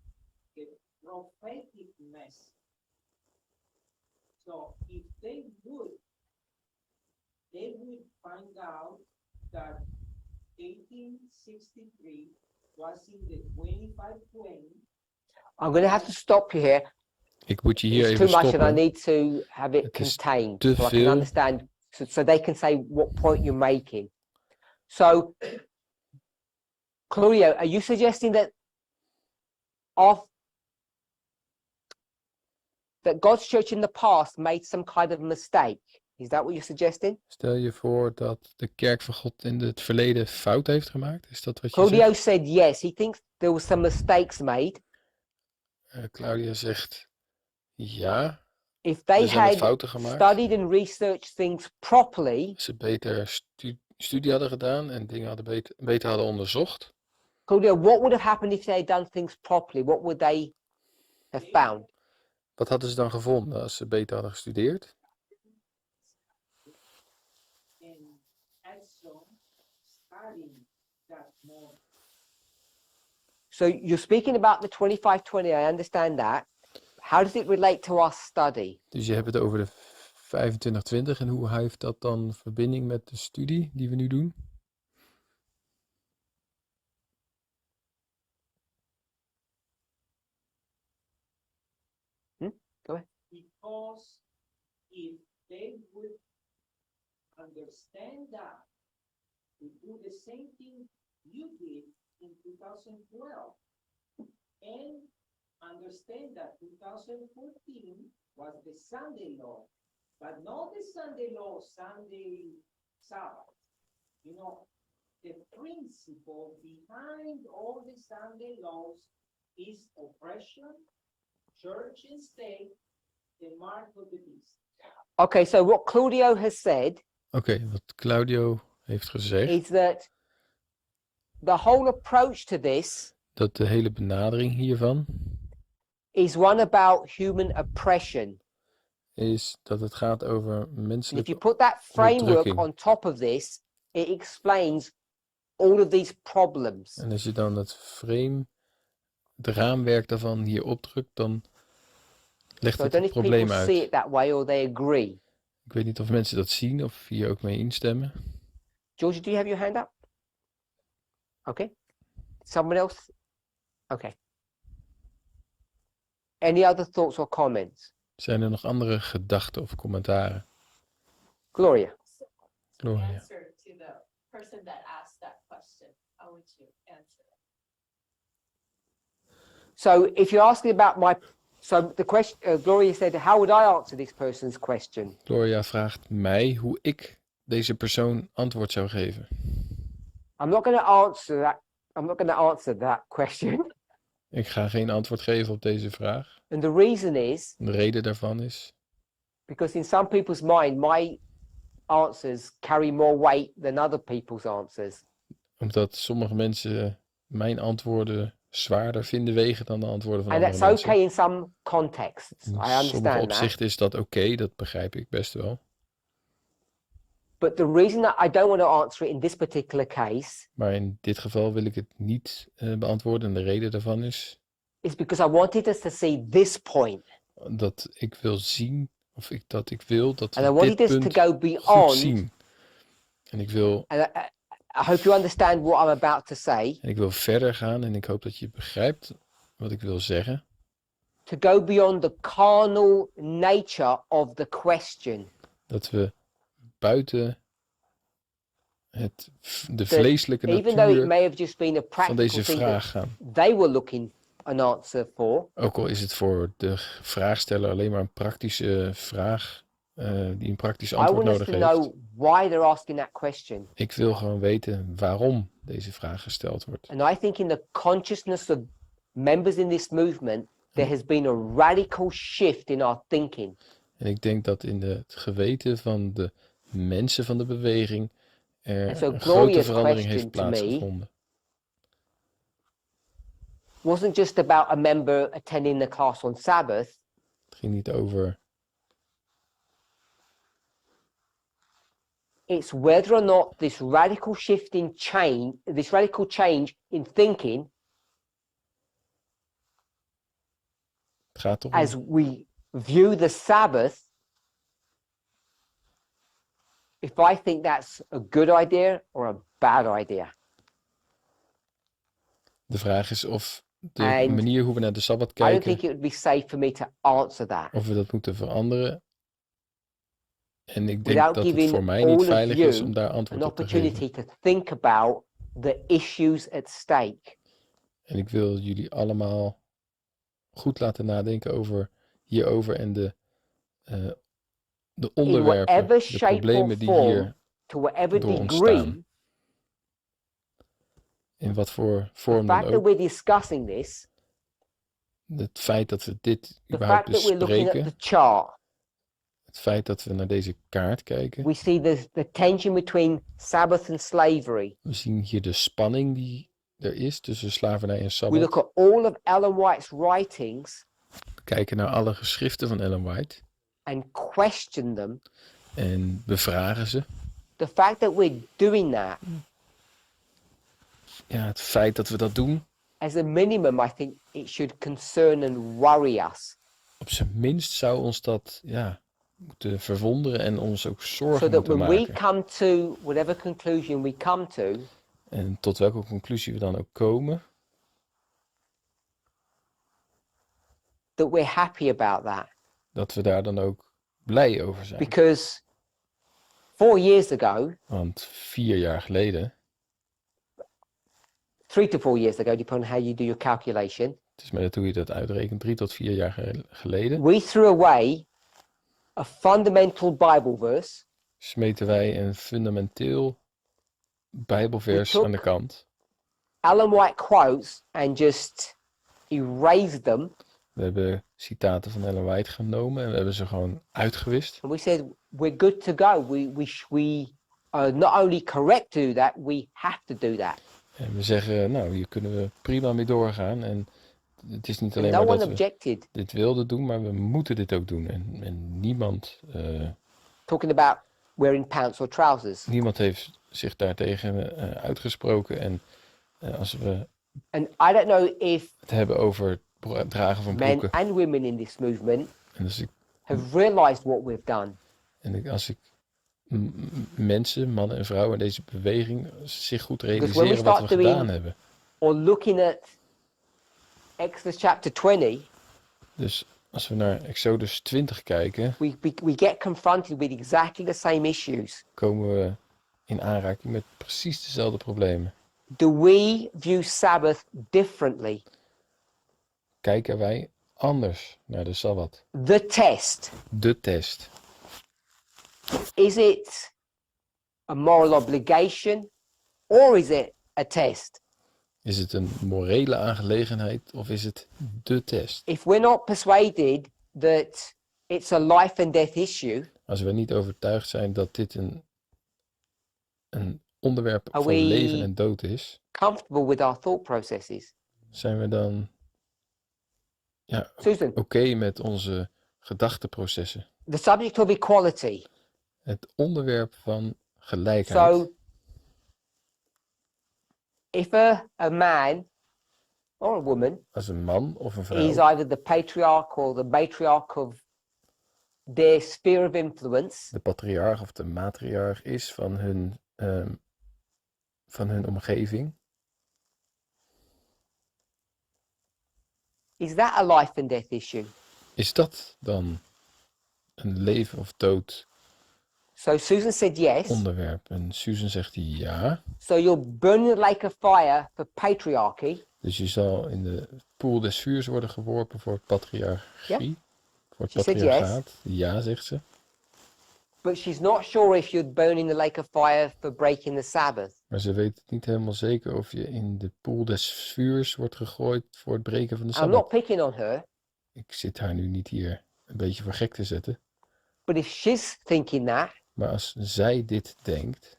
Speaker 4: the prophetic message. So if they would find out that 1863 was in the 2520.
Speaker 1: I'm going to have to stop you here.
Speaker 2: Ik moet je hier
Speaker 1: It's
Speaker 2: even
Speaker 1: too much and I
Speaker 2: stoppen.
Speaker 1: need to have it
Speaker 2: Het is
Speaker 1: contained
Speaker 2: te
Speaker 1: so I can
Speaker 2: veel.
Speaker 1: understand, so they can say what point you're making. So, Claudio, are you suggesting that that God's church in the past made some kind of mistake? Is that what you're suggesting?
Speaker 2: Stel je voor dat de kerk van God in het verleden fout heeft gemaakt? Is dat wat je
Speaker 1: Claudio
Speaker 2: zegt?
Speaker 1: said yes. He thinks there were some mistakes made.
Speaker 2: Claudia zegt ja,
Speaker 1: If they
Speaker 2: er zijn wat
Speaker 1: had
Speaker 2: fouten gemaakt.
Speaker 1: studied and researched things properly,
Speaker 2: Ze beter studie hadden gedaan en dingen hadden beter hadden onderzocht.
Speaker 1: Claudio, what would have happened if they had done things properly? What would they have found?
Speaker 2: Wat hadden ze dan gevonden als ze beter hadden gestudeerd?
Speaker 4: And also studying that more.
Speaker 1: So you're speaking about the 2520, I understand that. How does it relate to our study?
Speaker 2: Dus je hebt het over de 2520 en hoe heeft dat dan verbinding met de studie die we nu doen?
Speaker 1: Go ahead.
Speaker 4: Because if they would understand that, we do the same thing you did in 2012 and understand that 2014 was the Sunday law, but not the Sunday law, Sunday Sabbath. You know, the principle behind all the Sunday laws is oppression, church and state, the mark of the beast.
Speaker 1: Okay, so what Claudio has said
Speaker 2: Oké, wat Claudio heeft gezegd,
Speaker 1: is that the whole approach to this
Speaker 2: dat de hele benadering hiervan
Speaker 1: is one about human oppression.
Speaker 2: is dat het gaat over
Speaker 1: And if
Speaker 2: menselijke
Speaker 1: you put that framework
Speaker 2: onderdrukking.
Speaker 1: on top of this, it explains all of these problems.
Speaker 2: En als je dan het frame, het raamwerk daarvan hier opdrukt, dan legt
Speaker 1: So I
Speaker 2: het
Speaker 1: don't
Speaker 2: het
Speaker 1: know if people
Speaker 2: probleem
Speaker 1: see
Speaker 2: uit.
Speaker 1: it that way or they agree.
Speaker 2: Ik weet niet of mensen dat zien of hier ook mee instemmen.
Speaker 1: Georgie, do you have your hand up? Okay. Someone else? Okay. Any other thoughts or comments?
Speaker 2: Zijn er nog andere gedachten of commentaren?
Speaker 1: Gloria.
Speaker 2: Gloria.
Speaker 3: Answer to the person that asked that question. How would you answer it?
Speaker 1: So if you're asking about so the question, Gloria said, how would I answer this person's question?
Speaker 2: Gloria vraagt mij hoe ik deze persoon antwoord zou geven.
Speaker 1: I'm not going to answer that question.
Speaker 2: Ik ga geen antwoord geven op deze vraag.
Speaker 1: And the reason is
Speaker 2: De reden daarvan is
Speaker 1: because in some people's mind, my answers carry more weight than other people's answers.
Speaker 2: omdat sommige mensen mijn antwoorden zwaarder vinden wegen dan de antwoorden van
Speaker 1: And
Speaker 2: andere
Speaker 1: that's
Speaker 2: mensen.
Speaker 1: okay in some contexts. I
Speaker 2: In sommige
Speaker 1: understand that.
Speaker 2: opzichten is dat oké, dat begrijp ik best wel.
Speaker 1: But the reason that I don't want to answer it in this particular case
Speaker 2: Maar in dit geval wil ik het niet beantwoorden. En de reden daarvan is
Speaker 1: is because I wanted us to see this point.
Speaker 2: dat ik wil zien, dat ik wil dat
Speaker 1: And I
Speaker 2: we
Speaker 1: wanted
Speaker 2: dit
Speaker 1: us to
Speaker 2: punt
Speaker 1: go
Speaker 2: goed
Speaker 1: beyond.
Speaker 2: zien. En ik wil
Speaker 1: And I hope you understand what I'm about to say.
Speaker 2: verder gaan en ik hoop dat je begrijpt wat ik wil zeggen.
Speaker 1: To go beyond the carnal nature of the question.
Speaker 2: Dat we buiten de vleeselijke
Speaker 1: Even though it
Speaker 2: natuur
Speaker 1: may have just been a
Speaker 2: van
Speaker 1: practical
Speaker 2: deze
Speaker 1: thing
Speaker 2: vraag
Speaker 1: that
Speaker 2: gaan.
Speaker 1: they were looking an answer for.
Speaker 2: Ook al is het voor de vraagsteller alleen maar een praktische vraag die een praktisch
Speaker 1: I
Speaker 2: antwoord
Speaker 1: want us
Speaker 2: nodig
Speaker 1: to
Speaker 2: heeft.
Speaker 1: know why they're asking that question.
Speaker 2: Ik wil gewoon weten waarom deze vraag gesteld wordt.
Speaker 1: And I think in the consciousness of members in this movement, there has been a radical shift in our thinking.
Speaker 2: En ik denk dat in het geweten van de mensen van de beweging er
Speaker 1: And so
Speaker 2: een grote
Speaker 1: Gloria's
Speaker 2: verandering
Speaker 1: question
Speaker 2: heeft
Speaker 1: to me
Speaker 2: plaatsgevonden.
Speaker 1: Wasn't just about a member attending the class on Sabbath,
Speaker 2: Het ging niet over
Speaker 1: It's whether or not this radical shift in change, this radical change in thinking,
Speaker 2: Het gaat toch
Speaker 1: as
Speaker 2: om
Speaker 1: we view the Sabbath, if I think that's a good idea or a bad idea.
Speaker 2: de vraag is of de
Speaker 1: And
Speaker 2: manier hoe we naar de Sabbat
Speaker 1: I don't
Speaker 2: kijken,
Speaker 1: think it would be safe for me to answer that
Speaker 2: of we dat moeten veranderen. En ik denk
Speaker 1: without
Speaker 2: dat het
Speaker 1: giving
Speaker 2: voor mij
Speaker 1: all
Speaker 2: niet
Speaker 1: of
Speaker 2: veilig is
Speaker 1: you
Speaker 2: om daar
Speaker 1: an
Speaker 2: antwoord op te geven.
Speaker 1: opportunity to think about the issues at stake.
Speaker 2: En ik wil jullie allemaal goed laten nadenken hierover en de
Speaker 1: In
Speaker 2: onderwerpen,
Speaker 1: whatever
Speaker 2: de
Speaker 1: shape or
Speaker 2: problemen die
Speaker 1: form,
Speaker 2: hier
Speaker 1: to whatever
Speaker 2: door
Speaker 1: degree,
Speaker 2: ontstaan. In wat voor
Speaker 1: the
Speaker 2: vorm dan
Speaker 1: fact that
Speaker 2: ook.
Speaker 1: we're discussing this,
Speaker 2: Het feit dat we dit
Speaker 1: the
Speaker 2: überhaupt
Speaker 1: fact that we're looking at
Speaker 2: bespreken.
Speaker 1: the chart,
Speaker 2: Het feit dat we naar deze kaart kijken.
Speaker 1: we see the tension between Sabbath and slavery.
Speaker 2: We zien hier de spanning die er is tussen slavernij en
Speaker 1: We
Speaker 2: Sabbat.
Speaker 1: look at all of Ellen White's writings
Speaker 2: We kijken naar alle geschriften van Ellen White.
Speaker 1: and question them.
Speaker 2: En bevragen ze.
Speaker 1: The fact that we're doing that,
Speaker 2: Ja, het feit dat we dat doen.
Speaker 1: as a minimum, I think it should concern and worry us.
Speaker 2: Op zijn minst zou ons dat moeten verwonderen en ons ook zorgen
Speaker 1: So that
Speaker 2: moeten
Speaker 1: when we
Speaker 2: maken.
Speaker 1: come to whatever conclusion we come to,
Speaker 2: En tot welke conclusie we dan ook komen.
Speaker 1: that we're happy about that.
Speaker 2: Dat we daar dan ook blij over zijn.
Speaker 1: Because 4 years ago,
Speaker 2: Want 4 jaar geleden.
Speaker 1: 3 to 4 years ago, depending on how you do your calculation,
Speaker 2: Het is maar net hoe je dat uitrekent. 3 tot 4 jaar geleden.
Speaker 1: we threw away a fundamental Bible verse.
Speaker 2: Smeten wij een fundamenteel Bijbelvers
Speaker 1: We took-
Speaker 2: aan de kant.
Speaker 1: Ellen White quotes and just erased them.
Speaker 2: We hebben citaten van Ellen White genomen en we hebben ze gewoon uitgewist.
Speaker 1: And we said, we're good to go. We are not only correct to do that, we have to do that.
Speaker 2: En we zeggen, nou, hier kunnen we prima mee doorgaan. En het is niet
Speaker 1: And
Speaker 2: alleen
Speaker 1: no
Speaker 2: maar
Speaker 1: one
Speaker 2: dat we
Speaker 1: objected.
Speaker 2: dit wilden doen, maar we moeten dit ook doen. En
Speaker 1: Talking about wearing pants or trousers.
Speaker 2: niemand heeft zich daartegen uitgesproken. En als we
Speaker 1: And I don't know if
Speaker 2: het hebben over het dragen van
Speaker 1: men
Speaker 2: broeken.
Speaker 1: and women in this movement
Speaker 2: En als ik
Speaker 1: have realized what we've done.
Speaker 2: Mensen, mannen en vrouwen in deze beweging zich goed
Speaker 1: when we
Speaker 2: realiseren wat we
Speaker 1: start doing-
Speaker 2: gedaan hebben.
Speaker 1: Or looking at Exodus chapter 20,
Speaker 2: Dus als we naar Exodus 20 kijken,
Speaker 1: we get confronted with exactly the same issues.
Speaker 2: komen we in aanraking met precies dezelfde problemen.
Speaker 1: Do we view Sabbath differently?
Speaker 2: Kijken wij anders naar de Sabbat?
Speaker 1: The test.
Speaker 2: De test.
Speaker 1: Is it a moral obligation or is it a test?
Speaker 2: Is het een morele aangelegenheid of is het de test?
Speaker 1: If we're not persuaded that it's a life and death issue,
Speaker 2: Als we niet overtuigd zijn dat dit een onderwerp
Speaker 1: Are
Speaker 2: van
Speaker 1: we-
Speaker 2: leven en dood is,
Speaker 1: comfortable with our thought processes.
Speaker 2: zijn we dan
Speaker 1: Susan,
Speaker 2: oké met onze gedachteprocessen?
Speaker 1: the subject of equality.
Speaker 2: Het onderwerp van gelijkheid.
Speaker 1: So, if a man or a woman
Speaker 2: Als een man of een
Speaker 1: is
Speaker 2: vrouw
Speaker 1: either the patriarch or the matriarch of their sphere of influence,
Speaker 2: de patriarch of de matriarch is van hun omgeving,
Speaker 1: is that a life and death issue?
Speaker 2: is dat dan een leven of dood
Speaker 1: So Susan said yes.
Speaker 2: onderwerp? En Susan zegt ja.
Speaker 1: So you'll burn in the lake of fire for patriarchy.
Speaker 2: Dus je zal in de poel des vuurs worden geworpen voor patriarchie. Voor het
Speaker 1: She said
Speaker 2: patriarchaat. Ja, zegt ze.
Speaker 1: But she's not sure if you'd burn in the lake of fire for breaking the Sabbath.
Speaker 2: Maar ze weet niet helemaal zeker of je in de poel des vuurs wordt gegooid voor het breken van de
Speaker 1: I'm not
Speaker 2: Sabbat.
Speaker 1: picking on her,
Speaker 2: Ik zit haar nu niet hier een beetje voor gek te zetten.
Speaker 1: but if she's thinking that,
Speaker 2: Maar als zij dit denkt,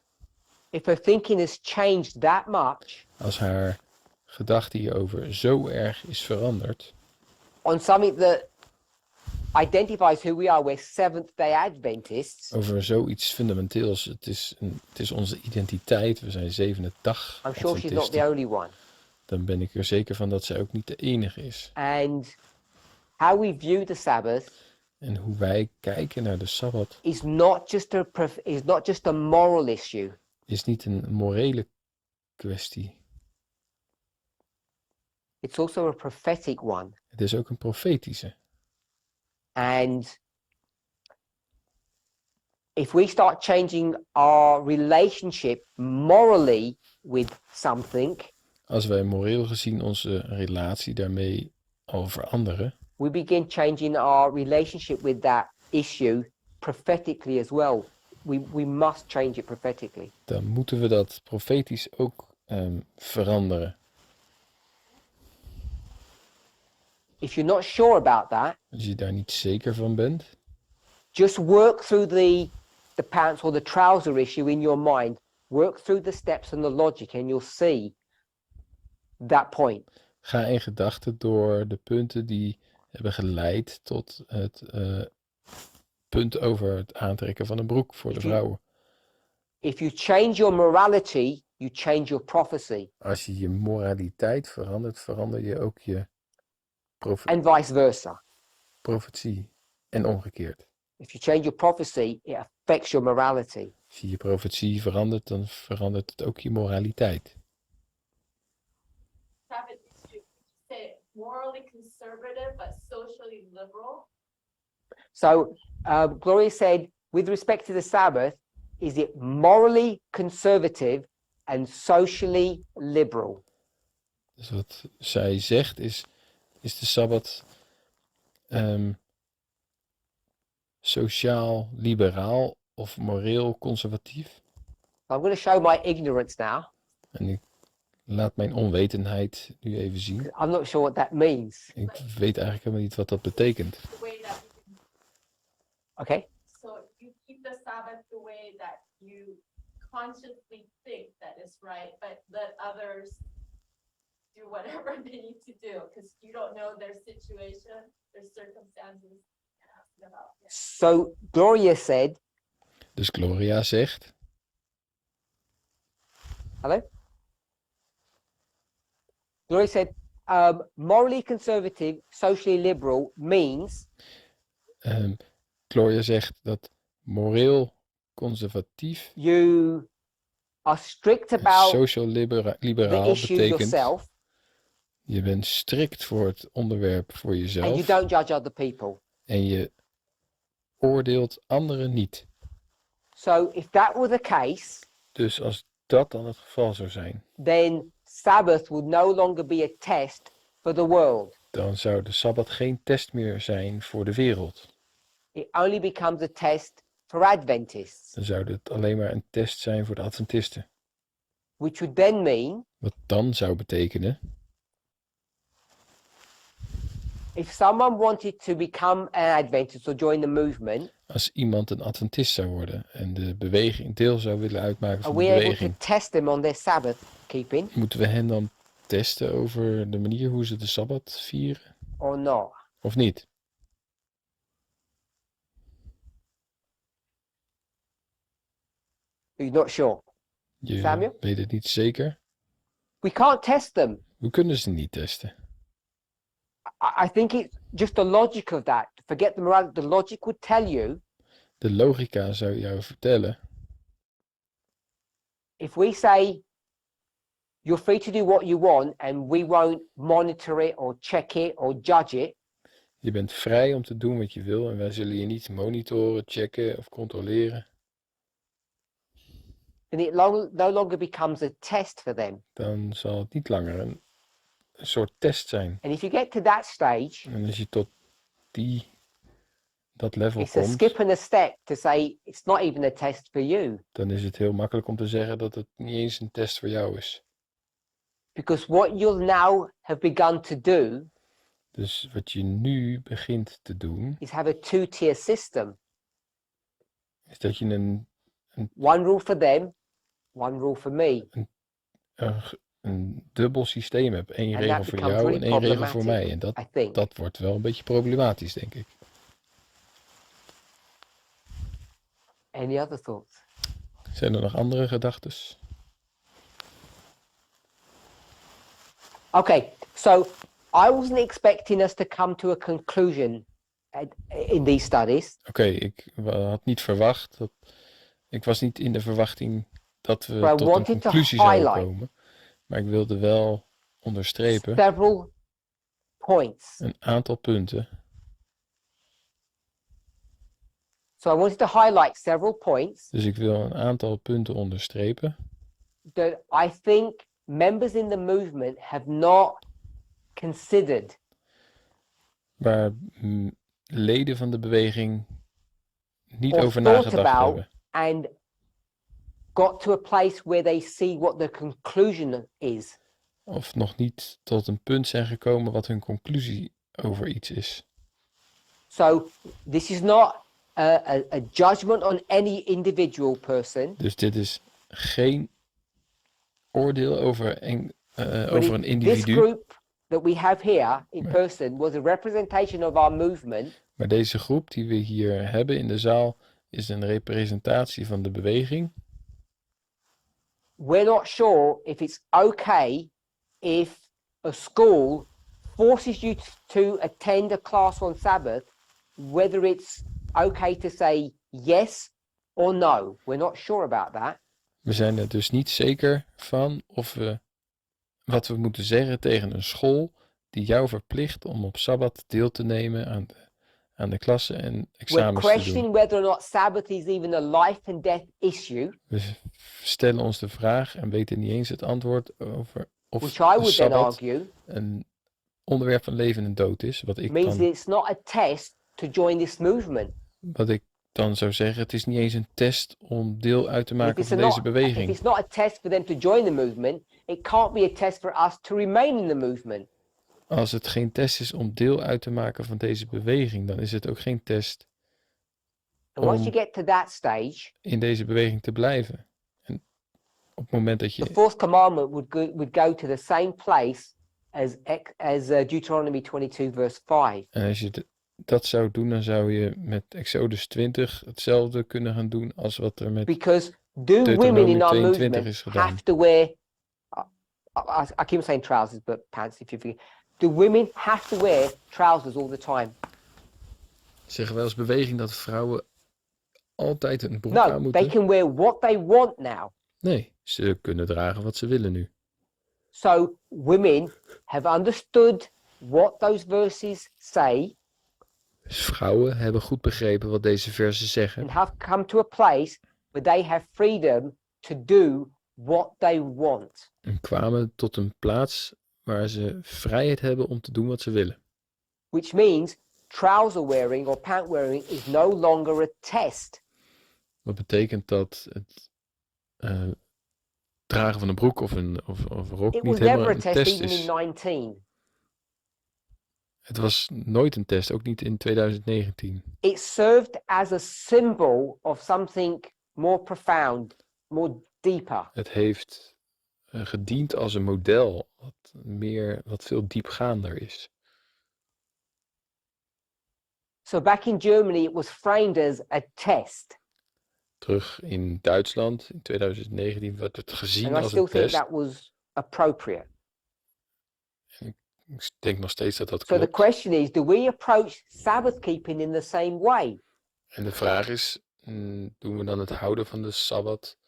Speaker 1: if her thinking has changed that much
Speaker 2: als haar gedachte hierover zo erg is veranderd,
Speaker 1: on something that identifies who we are. We're Seventh-day Adventists.
Speaker 2: Over zoiets fundamenteels. Het is onze identiteit. We zijn zevende dag
Speaker 1: I'm sure she's not the
Speaker 2: Adventisten.
Speaker 1: only one.
Speaker 2: Dan ben ik er zeker van dat zij ook niet de enige is.
Speaker 1: And how we view the Sabbath
Speaker 2: En hoe wij kijken naar de Sabbat
Speaker 1: is not just a moral issue.
Speaker 2: is niet een morele kwestie.
Speaker 1: It's also a prophetic one.
Speaker 2: Het is ook een profetische.
Speaker 1: And if we start changing our relationship morally with something,
Speaker 2: Als wij moreel gezien onze relatie daarmee al veranderen,
Speaker 1: we begin changing our relationship with that issue prophetically as well. We must change it prophetically.
Speaker 2: dan moeten we dat profetisch ook veranderen.
Speaker 1: If you're not sure about that,
Speaker 2: Als je daar niet zeker van bent,
Speaker 1: just work through the pants or the trouser issue in your mind. Work through the steps and the logic and you'll see that point.
Speaker 2: ga in gedachten door de punten die hebben geleid tot het punt over het aantrekken van een broek voor de vrouwen.
Speaker 1: If you change your morality, you change your prophecy,
Speaker 2: Als je je moraliteit verandert, verander je ook je
Speaker 1: and vice versa.
Speaker 2: profetie. En omgekeerd.
Speaker 1: If you change your prophecy, it affects your morality.
Speaker 2: Als je je profetie verandert, dan verandert het ook je moraliteit.
Speaker 3: Sabbath is to say morally conservative but socially liberal.
Speaker 1: So Gloria said, with respect to the Sabbath, is it morally conservative and socially liberal?
Speaker 2: Dus wat zij zegt is de Sabbat sociaal liberaal of moreel conservatief?
Speaker 1: I'm going to show my ignorance now.
Speaker 2: En ik laat mijn onwetendheid nu even zien.
Speaker 1: I'm not sure what that means.
Speaker 2: Ik weet eigenlijk helemaal niet wat dat betekent.
Speaker 3: The way that you can,
Speaker 1: Okay.
Speaker 3: so you keep the Sabbath the way that you consciously think that is right, but let others do whatever they need to do because you don't know their situation, their circumstances. About, yeah.
Speaker 1: So Gloria said,
Speaker 2: Dus Gloria zegt,
Speaker 1: hello? Gloria said, morally conservative, socially liberal means
Speaker 2: Gloria zegt dat moreel conservatief,
Speaker 1: you are strict about
Speaker 2: sociaal
Speaker 1: the
Speaker 2: liberaal
Speaker 1: issue
Speaker 2: betekent,
Speaker 1: yourself
Speaker 2: je bent strikt voor het onderwerp voor
Speaker 1: and you
Speaker 2: jezelf
Speaker 1: don't judge other people.
Speaker 2: en je oordeelt anderen niet.
Speaker 1: So if that were the case,
Speaker 2: Dus als dat dan het geval zou zijn,
Speaker 1: then Sabbath would no longer be a test for the world.
Speaker 2: dan zou de Sabbat geen test meer zijn voor de wereld.
Speaker 1: It only becomes a test for Adventists,
Speaker 2: Dan zou het alleen maar een test zijn voor de Adventisten.
Speaker 1: which would then mean
Speaker 2: Wat dan zou betekenen,
Speaker 1: if someone wanted to become an Adventist or join the movement,
Speaker 2: als iemand een Adventist zou worden en de beweging deel zou willen uitmaken
Speaker 1: are
Speaker 2: van de
Speaker 1: we able to
Speaker 2: beweging,
Speaker 1: test them on their Sabbath keeping
Speaker 2: moeten we hen dan testen over de manier hoe ze de Sabbat vieren
Speaker 1: or not?
Speaker 2: of niet?
Speaker 1: You're not sure.
Speaker 2: Je
Speaker 1: Samuel?
Speaker 2: weet het niet zeker.
Speaker 1: We can't test them.
Speaker 2: We kunnen ze niet testen.
Speaker 1: I think it's just the logic of that. Forget the morality. The logic would tell you
Speaker 2: De logica zou jou vertellen,
Speaker 1: if we say you're free to do what you want and we won't monitor it or check it or judge it,
Speaker 2: je bent vrij om te doen wat je wil en wij zullen je niet monitoren, checken of controleren.
Speaker 1: then it no longer becomes a test for them.
Speaker 2: Dan zal het niet langer een soort test zijn.
Speaker 1: And if you get to that stage,
Speaker 2: En als je tot dat level
Speaker 1: it's a
Speaker 2: komt,
Speaker 1: skip and a step to say it's not even a test for you.
Speaker 2: dan is het heel makkelijk om te zeggen dat het niet eens een test voor jou is.
Speaker 1: Because what you'll now have begun to do
Speaker 2: Dus wat je nu begint te doen,
Speaker 1: is have a two-tier system.
Speaker 2: is dat je
Speaker 1: One rule for them, one rule for me.
Speaker 2: een dubbel systeem hebt. Eén
Speaker 1: And
Speaker 2: regel
Speaker 1: that
Speaker 2: voor
Speaker 1: becomes
Speaker 2: jou
Speaker 1: really
Speaker 2: en één regel voor mij. En
Speaker 1: problematic, I think.
Speaker 2: dat wordt wel een beetje problematisch, denk ik.
Speaker 1: Any other thoughts?
Speaker 2: Zijn er nog andere gedachten?
Speaker 1: Okay, so I wasn't expecting us to come to a conclusion in these studies.
Speaker 2: Oké, ik had niet verwacht. Ik was niet in de verwachting dat we
Speaker 1: But I
Speaker 2: tot een
Speaker 1: wanted to
Speaker 2: conclusie zouden
Speaker 1: highlight
Speaker 2: komen. Maar ik wilde wel onderstrepen
Speaker 1: several points.
Speaker 2: een aantal punten.
Speaker 1: So I wanted to highlight several points
Speaker 2: Dus ik wil een aantal punten onderstrepen.
Speaker 1: that I think members in the movement have not considered.
Speaker 2: Waar leden van de beweging niet
Speaker 1: Or
Speaker 2: over
Speaker 1: thought
Speaker 2: nagedacht
Speaker 1: about.
Speaker 2: hebben.
Speaker 1: And got to a place where they see what the conclusion is.
Speaker 2: Of nog niet tot een punt zijn gekomen wat hun conclusie over iets is.
Speaker 1: So this is not a judgment on any individual person.
Speaker 2: Dus dit is geen oordeel over een
Speaker 1: This
Speaker 2: individu.
Speaker 1: group that we have here in person was a representation of our movement.
Speaker 2: Maar deze groep die we hier hebben in de zaal is een representatie van de beweging.
Speaker 1: We're not sure if it's okay if a school forces you to attend a class on Sabbath, whether it's okay to say yes or no. We're not sure about that.
Speaker 2: We zijn er dus niet zeker van of wat we moeten zeggen tegen een school die jou verplicht om op Sabbat deel te nemen aan de klassen en
Speaker 1: We're
Speaker 2: examens te doen.
Speaker 1: questioning whether or not Sabbath is even a life and death issue,
Speaker 2: We stellen ons de vraag en weten niet eens het antwoord over of
Speaker 1: which I
Speaker 2: de
Speaker 1: would then
Speaker 2: Sabbat
Speaker 1: argue
Speaker 2: een onderwerp van leven en dood is.
Speaker 1: means that it's not a test to join this movement.
Speaker 2: Wat ik dan zou zeggen, het is niet eens een test om deel uit te
Speaker 1: If
Speaker 2: maken
Speaker 1: it's,
Speaker 2: van
Speaker 1: not,
Speaker 2: deze
Speaker 1: if
Speaker 2: beweging.
Speaker 1: it's not a test for them to join the movement, it can't be a test for us to remain in the movement.
Speaker 2: Als het geen test is om deel uit te maken van deze beweging, dan is het ook geen test
Speaker 1: And once
Speaker 2: om
Speaker 1: you get to that stage,
Speaker 2: in deze beweging te blijven. En op het moment dat
Speaker 1: the
Speaker 2: je
Speaker 1: fourth commandment would go to the same place as Deuteronomy 22 verse 5.
Speaker 2: en als je dat zou doen, dan zou je met Exodus 20 hetzelfde kunnen gaan doen als wat er met
Speaker 1: Because do women
Speaker 2: Deuteronomy
Speaker 1: in our
Speaker 2: 22
Speaker 1: movement
Speaker 2: is gedaan.
Speaker 1: have to wear, I keep saying trousers, but pants if you forget. Do women have to wear trousers all the time?
Speaker 2: Zeggen wij als beweging dat vrouwen altijd een broek aan
Speaker 1: No,
Speaker 2: moeten?
Speaker 1: they can wear what they want now.
Speaker 2: Nee, ze kunnen dragen wat ze willen nu.
Speaker 1: So women have understood what those verses say
Speaker 2: Dus vrouwen hebben goed begrepen wat deze versen zeggen.
Speaker 1: and have come to a place where they have freedom to do what they want.
Speaker 2: En kwamen tot een plaats waar ze vrijheid hebben om te doen wat ze willen.
Speaker 1: Which means trouser wearing or pant wearing is no longer a test.
Speaker 2: Wat betekent dat het dragen van een broek of een rok
Speaker 1: It
Speaker 2: niet
Speaker 1: was
Speaker 2: helemaal
Speaker 1: never a
Speaker 2: een
Speaker 1: test
Speaker 2: test
Speaker 1: even
Speaker 2: is.
Speaker 1: in 19.
Speaker 2: Het was nooit een test, ook niet in 2019.
Speaker 1: It served as a symbol of something more profound, more deeper.
Speaker 2: Het heeft gediend als een model wat veel diepgaander is.
Speaker 1: So back in Germany, it was framed as a test.
Speaker 2: Terug in Duitsland in 2019 werd het gezien
Speaker 1: And I
Speaker 2: als
Speaker 1: still
Speaker 2: een
Speaker 1: think
Speaker 2: test.
Speaker 1: that was appropriate.
Speaker 2: Ik denk nog steeds dat dat
Speaker 1: So the
Speaker 2: klopt.
Speaker 1: question is, do we approach Sabbath keeping in the same way?
Speaker 2: En de vraag is, doen we dan het houden van de Sabbat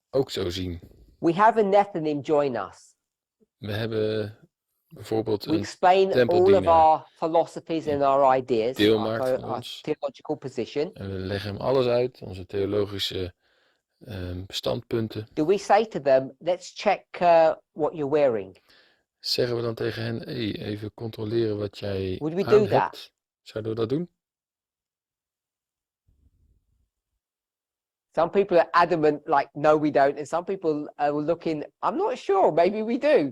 Speaker 2: ook zo zien?
Speaker 1: We have a Nethinim join us.
Speaker 2: We hebben bijvoorbeeld
Speaker 1: We
Speaker 2: een
Speaker 1: explain all of
Speaker 2: tempeldienaar
Speaker 1: our philosophies and our ideas,
Speaker 2: deel maakt van
Speaker 1: our
Speaker 2: ons.
Speaker 1: theological position.
Speaker 2: En we leggen hem alles uit, onze theologische standpunten.
Speaker 1: Do we say to them, let's check what you're wearing?
Speaker 2: Zeggen we dan tegen hen, hey, even controleren wat jij
Speaker 1: Would we
Speaker 2: aan
Speaker 1: do
Speaker 2: hebt.
Speaker 1: that?
Speaker 2: Zouden we dat doen?
Speaker 1: Some people are adamant, like, no, we don't. And some people are looking, I'm not sure, maybe we do.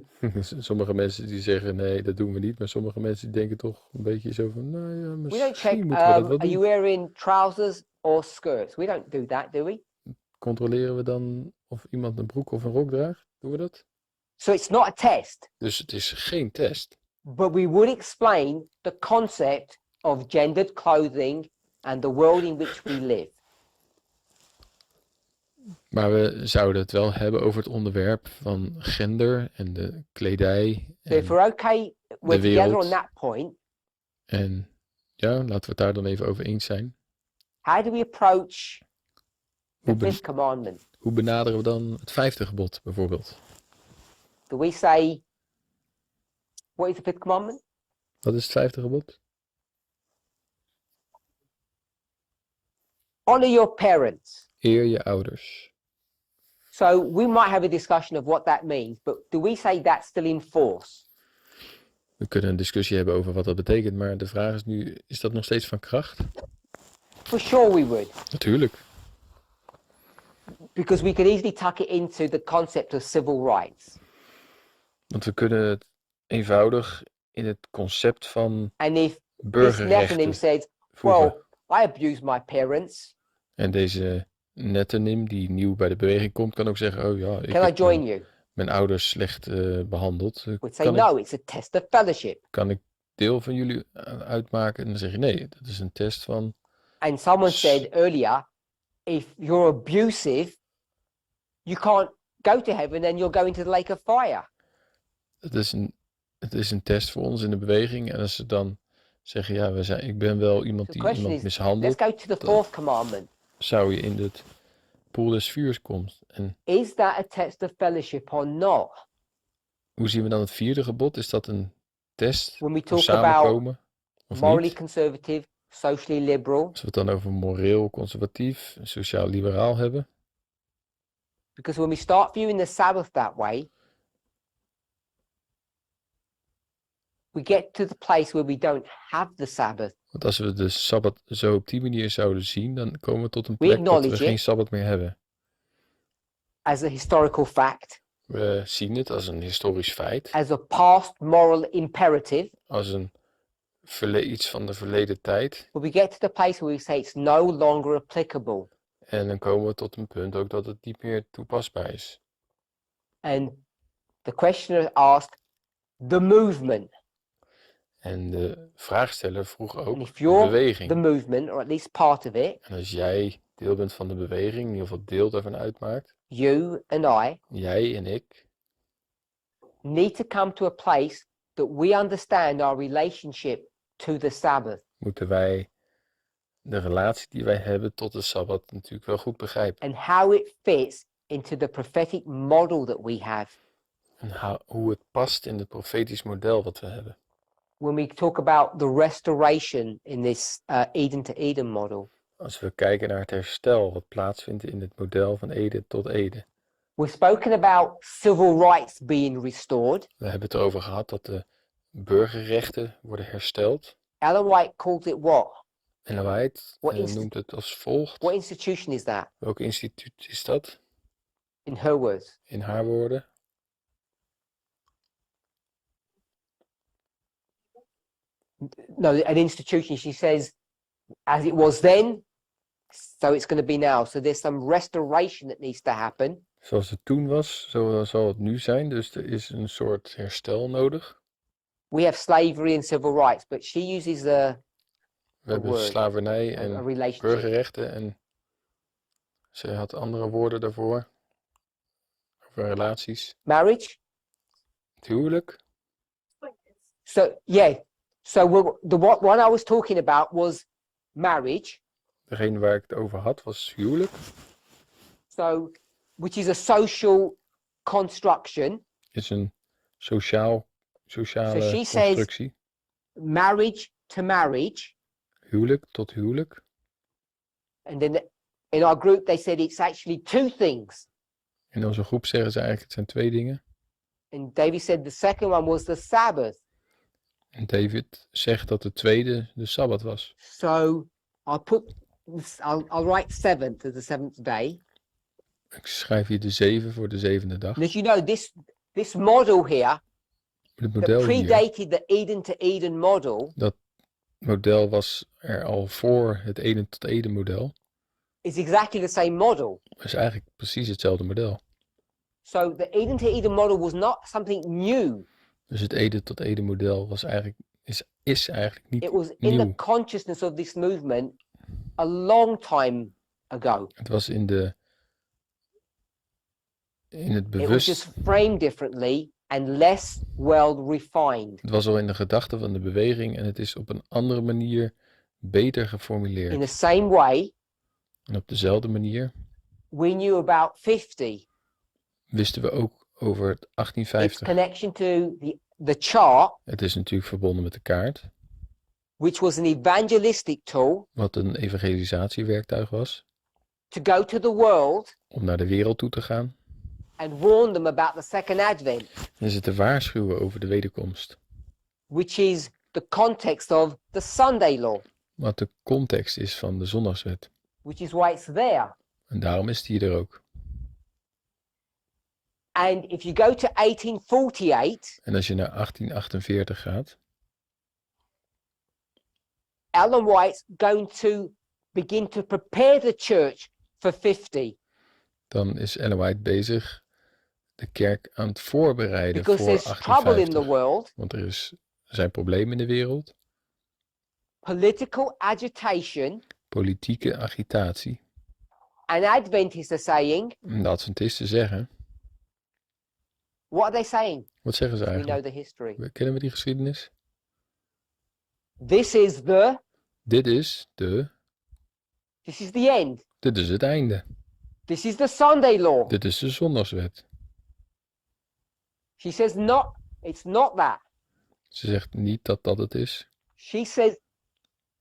Speaker 2: Sommige mensen die zeggen, nee, dat doen we niet. Maar sommige mensen die denken toch een beetje zo van, nou ja,
Speaker 1: We don't check,
Speaker 2: misschien moeten we dat wel
Speaker 1: are you
Speaker 2: doen.
Speaker 1: wearing trousers or skirts? We don't do that, do we?
Speaker 2: Controleren we dan of iemand een broek of een rok draagt? Doen we dat?
Speaker 1: So it's not a test,
Speaker 2: Dus het is geen test.
Speaker 1: but we would explain the concept of gendered clothing and the world in which we live.
Speaker 2: Maar we zouden het wel hebben over het onderwerp van gender en de kledij
Speaker 1: So if
Speaker 2: en,
Speaker 1: we're okay, we're
Speaker 2: de
Speaker 1: together on
Speaker 2: wereld.
Speaker 1: that point.
Speaker 2: En ja, laten we het daar dan even over eens zijn.
Speaker 1: How do we approach the
Speaker 2: Hoe, be-
Speaker 1: fifth commandment?
Speaker 2: hoe benaderen we dan het 5e gebod bijvoorbeeld?
Speaker 1: Do we say, what is the fifth commandment?
Speaker 2: Wat is het 5e gebod?
Speaker 1: Honor your parents.
Speaker 2: Eer je ouders.
Speaker 1: So we might have a discussion of what that means, but do we say that's still in force?
Speaker 2: We kunnen een discussie hebben over wat dat betekent, maar de vraag is nu, is dat nog steeds van kracht?
Speaker 1: For sure we would,
Speaker 2: Natuurlijk.
Speaker 1: because we could easily tuck it into the concept of civil rights.
Speaker 2: Want we kunnen het eenvoudig in het concept van
Speaker 1: And if this
Speaker 2: burgerrechten
Speaker 1: Nephilim says,
Speaker 2: voegen.
Speaker 1: well, I abused my parents,
Speaker 2: En deze Nettenim, die nieuw bij de beweging komt, kan ook zeggen, oh ja, ik
Speaker 1: can I
Speaker 2: heb
Speaker 1: join you?
Speaker 2: mijn ouders slecht behandeld.
Speaker 1: We'd say,
Speaker 2: Kan,
Speaker 1: no, it's a test of fellowship.
Speaker 2: kan ik deel van jullie uitmaken? En dan zeg je, nee, dat is een test van...
Speaker 1: And someone said earlier, if you're abusive, you can't go to heaven and you're going to the lake of fire.
Speaker 2: Het is een test voor ons in de beweging. En als ze dan zeggen, ja, ik ben wel iemand
Speaker 1: The
Speaker 2: die
Speaker 1: question
Speaker 2: iemand
Speaker 1: is,
Speaker 2: mishandelt,
Speaker 1: let's go to the fourth commandment.
Speaker 2: zou je in het poel des vuurs komt. En
Speaker 1: Is that a test of fellowship or not?
Speaker 2: hoe zien we dan het 4e gebod? Is dat een test
Speaker 1: When we
Speaker 2: voor
Speaker 1: talk about
Speaker 2: samenkomen? Of
Speaker 1: morally
Speaker 2: niet?
Speaker 1: conservative, socially liberal,
Speaker 2: Als we het dan over moreel, conservatief, sociaal-liberaal hebben.
Speaker 1: because when we start viewing the Sabbath that way, we get to the place where we don't have the Sabbath.
Speaker 2: Want als we de Sabbat zo op die manier zouden zien, dan komen we tot een
Speaker 1: We
Speaker 2: plek dat we
Speaker 1: acknowledge
Speaker 2: geen
Speaker 1: it.
Speaker 2: Sabbat meer hebben.
Speaker 1: As a historical fact,
Speaker 2: We zien het als een historisch feit,
Speaker 1: as a past moral imperative,
Speaker 2: als een iets van de verleden tijd.
Speaker 1: but we get to the place where we say it's no longer applicable.
Speaker 2: En dan komen we tot een punt ook dat het niet meer toepasbaar is.
Speaker 1: And the questioner asked the movement.
Speaker 2: En de vraagsteller vroeg ook
Speaker 1: And if
Speaker 2: de
Speaker 1: you're
Speaker 2: beweging.
Speaker 1: the movement, or at least part of it,
Speaker 2: En als jij deel bent van de beweging, in ieder geval deel daarvan uitmaakt,
Speaker 1: you and I
Speaker 2: jij en ik,
Speaker 1: need to come to a place that we understand our relationship to the Sabbath
Speaker 2: moeten wij de relatie die wij hebben tot de Sabbat natuurlijk wel goed begrijpen.
Speaker 1: and how it fits into the prophetic model that we have.
Speaker 2: En hoe het past in het profetisch model wat we hebben.
Speaker 1: When we talk about the restoration in this Eden to Eden model,
Speaker 2: Als we kijken naar het herstel wat plaatsvindt in het model van Ede tot Ede.
Speaker 1: we've spoken about civil rights being restored.
Speaker 2: We hebben het erover gehad dat de burgerrechten worden hersteld.
Speaker 1: Ellen White called it what?
Speaker 2: En White
Speaker 1: What
Speaker 2: noemt het als volgt.
Speaker 1: What institution is that?
Speaker 2: Welk instituut is dat?
Speaker 1: In her words.
Speaker 2: In haar woorden.
Speaker 1: No, an institution. She says, as it was then, so it's going to be now. So there's some restoration that needs to happen.
Speaker 2: Zoals het toen was, zo zal het nu zijn. Dus er is een soort herstel nodig.
Speaker 1: We have slavery and civil rights, but she uses
Speaker 2: We hebben
Speaker 1: word,
Speaker 2: slavernij
Speaker 1: a
Speaker 2: en
Speaker 1: relationship.
Speaker 2: burgerrechten. En ze had andere woorden daarvoor. Over relaties.
Speaker 1: Marriage.
Speaker 2: Het huwelijk.
Speaker 1: So yeah. So what I was talking about was marriage.
Speaker 2: Degene waar ik het over had was huwelijk.
Speaker 1: So, which is a social construction.
Speaker 2: Is een sociale
Speaker 1: So she says
Speaker 2: constructie.
Speaker 1: marriage to marriage.
Speaker 2: Huwelijk tot huwelijk.
Speaker 1: And then in our group they said it's actually two things.
Speaker 2: In onze groep zeggen ze eigenlijk het zijn twee dingen.
Speaker 1: And David said the second one was the Sabbath.
Speaker 2: En David zegt dat de tweede de Sabbat was.
Speaker 1: So I'll write seventh as the seventh day.
Speaker 2: Ik schrijf hier de 7 voor de zevende dag.
Speaker 1: And as you know, this model here
Speaker 2: Het
Speaker 1: that
Speaker 2: model hier,
Speaker 1: predated the Eden to Eden model
Speaker 2: model was er al voor het Eden tot Eden model.
Speaker 1: is exactly the same model.
Speaker 2: Is eigenlijk precies hetzelfde model.
Speaker 1: So the Eden to Eden model was not something new.
Speaker 2: Dus het Eden tot Eden model was eigenlijk, is eigenlijk niet
Speaker 1: It was in the
Speaker 2: nieuw.
Speaker 1: consciousness of this movement a long time ago.
Speaker 2: Het was in de in het
Speaker 1: It was just
Speaker 2: bewust.
Speaker 1: framed differently and less well refined.
Speaker 2: Het was al in de gedachte van de beweging en het is op een andere manier beter
Speaker 1: In the
Speaker 2: geformuleerd.
Speaker 1: same way,
Speaker 2: En op dezelfde manier
Speaker 1: we knew about 50,
Speaker 2: wisten we ook over het
Speaker 1: its
Speaker 2: 1850.
Speaker 1: connection to the chart,
Speaker 2: Het is natuurlijk verbonden met de kaart,
Speaker 1: which was an evangelistic tool
Speaker 2: wat een evangelisatiewerktuig was,
Speaker 1: to go to the world
Speaker 2: om naar de wereld toe te gaan
Speaker 1: and warn them about the second advent,
Speaker 2: en ze te waarschuwen over de wederkomst.
Speaker 1: which is the context of the Sunday law,
Speaker 2: Wat de context is van de zondagswet.
Speaker 1: which is why it's there.
Speaker 2: En daarom is die er ook.
Speaker 1: And if you go to 1848,
Speaker 2: En als je naar 1848 gaat,
Speaker 1: Ellen White's going to begin to prepare the church for 50,
Speaker 2: dan is Ellen White bezig de kerk aan het voorbereiden
Speaker 1: because
Speaker 2: voor
Speaker 1: there's trouble in the
Speaker 2: 1850.
Speaker 1: world,
Speaker 2: Want er zijn problemen in de wereld,
Speaker 1: political agitation,
Speaker 2: politieke agitatie.
Speaker 1: and Adventists are saying,
Speaker 2: En de Adventisten zeggen,
Speaker 1: what are they saying?
Speaker 2: wat zeggen ze
Speaker 1: We know
Speaker 2: eigenlijk?
Speaker 1: the history.
Speaker 2: Kennen we die geschiedenis?
Speaker 1: This is the,
Speaker 2: Dit is
Speaker 1: this is the end.
Speaker 2: dit is het einde.
Speaker 1: This is the Sunday law.
Speaker 2: Dit is de zondagswet.
Speaker 1: She says, it's not that.
Speaker 2: Ze zegt niet dat dat het is.
Speaker 1: She says,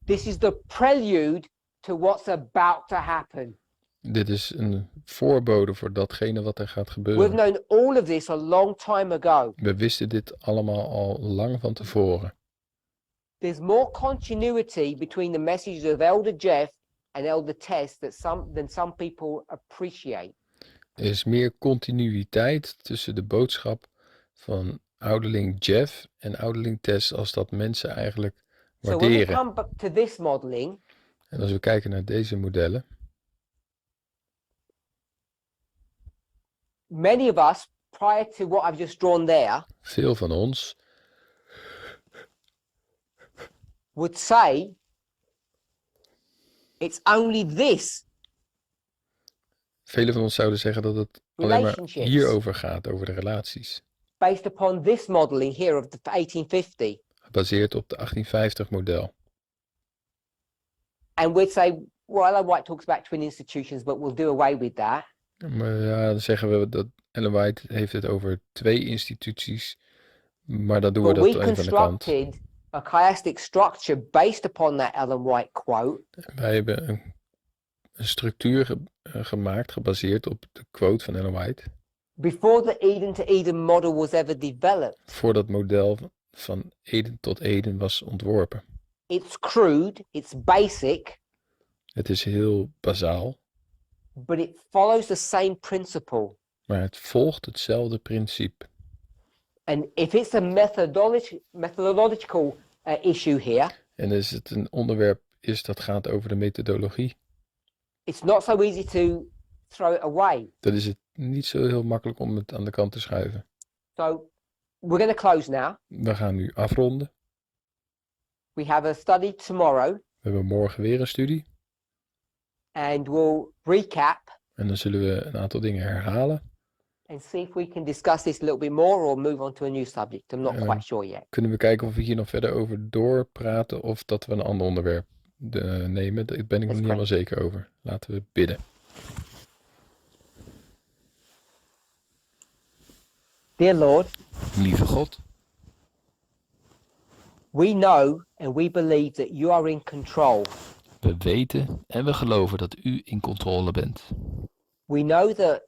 Speaker 1: this is the prelude to what's about to happen.
Speaker 2: Dit is een voorbode voor datgene wat er gaat
Speaker 1: We've
Speaker 2: gebeuren.
Speaker 1: known all of this a long time ago.
Speaker 2: We wisten dit allemaal al lang van tevoren.
Speaker 1: There's more continuity between the messages of Elder Jeff and Elder Tess than some people appreciate.
Speaker 2: Er is meer continuïteit tussen de boodschap van ouderling Jeff en ouderling Tess als dat mensen eigenlijk
Speaker 1: So when we
Speaker 2: waarderen.
Speaker 1: come back to this modeling,
Speaker 2: En als we kijken naar deze modellen,
Speaker 1: many of us, prior to what I've just drawn there,
Speaker 2: veel van ons
Speaker 1: would say it's only this
Speaker 2: Velen van ons zouden zeggen dat het alleen maar
Speaker 1: relationships
Speaker 2: hierover gaat, over de relaties.
Speaker 1: based upon this modeling here of the 1850.
Speaker 2: Gebaseerd op de 1850 model.
Speaker 1: And we'd say, well, Ellen White talks about twin institutions, but we'll do away with that.
Speaker 2: Maar ja, dan zeggen we dat Ellen White heeft het over 2 instituties. Maar dan doen we
Speaker 1: But
Speaker 2: dat
Speaker 1: we
Speaker 2: even van de kant.
Speaker 1: constructed a chiastic structure based upon that Ellen White quote,
Speaker 2: Wij hebben een structuur gemaakt, gebaseerd op de quote van Ellen White.
Speaker 1: before the Eden to Eden model was ever developed.
Speaker 2: Voor dat model van Eden tot Eden was ontworpen.
Speaker 1: It's crude, it's basic,
Speaker 2: Het is heel bazaal,
Speaker 1: but it follows the same principle.
Speaker 2: maar het volgt hetzelfde principe.
Speaker 1: And if it's a methodological issue here,
Speaker 2: En als het een onderwerp is dat gaat over de methodologie,
Speaker 1: it's not so easy to throw it away.
Speaker 2: dan is het niet zo heel makkelijk om het aan de kant te schuiven.
Speaker 1: So we're going to close now.
Speaker 2: We gaan nu afronden.
Speaker 1: We have a study tomorrow,
Speaker 2: We hebben morgen weer een studie.
Speaker 1: and we'll recap
Speaker 2: En dan zullen we een aantal dingen herhalen.
Speaker 1: and see if we can discuss this a little bit more or move on to a new subject. I'm not quite sure yet.
Speaker 2: Kunnen we kijken of we hier nog verder over doorpraten of dat we een ander onderwerp nemen. Daar ben ik nog niet helemaal zeker over. Laten we bidden.
Speaker 1: Dear Lord,
Speaker 2: Lieve God,
Speaker 1: we know and we believe that you are in control.
Speaker 2: we weten en we geloven dat u in controle bent.
Speaker 1: We know that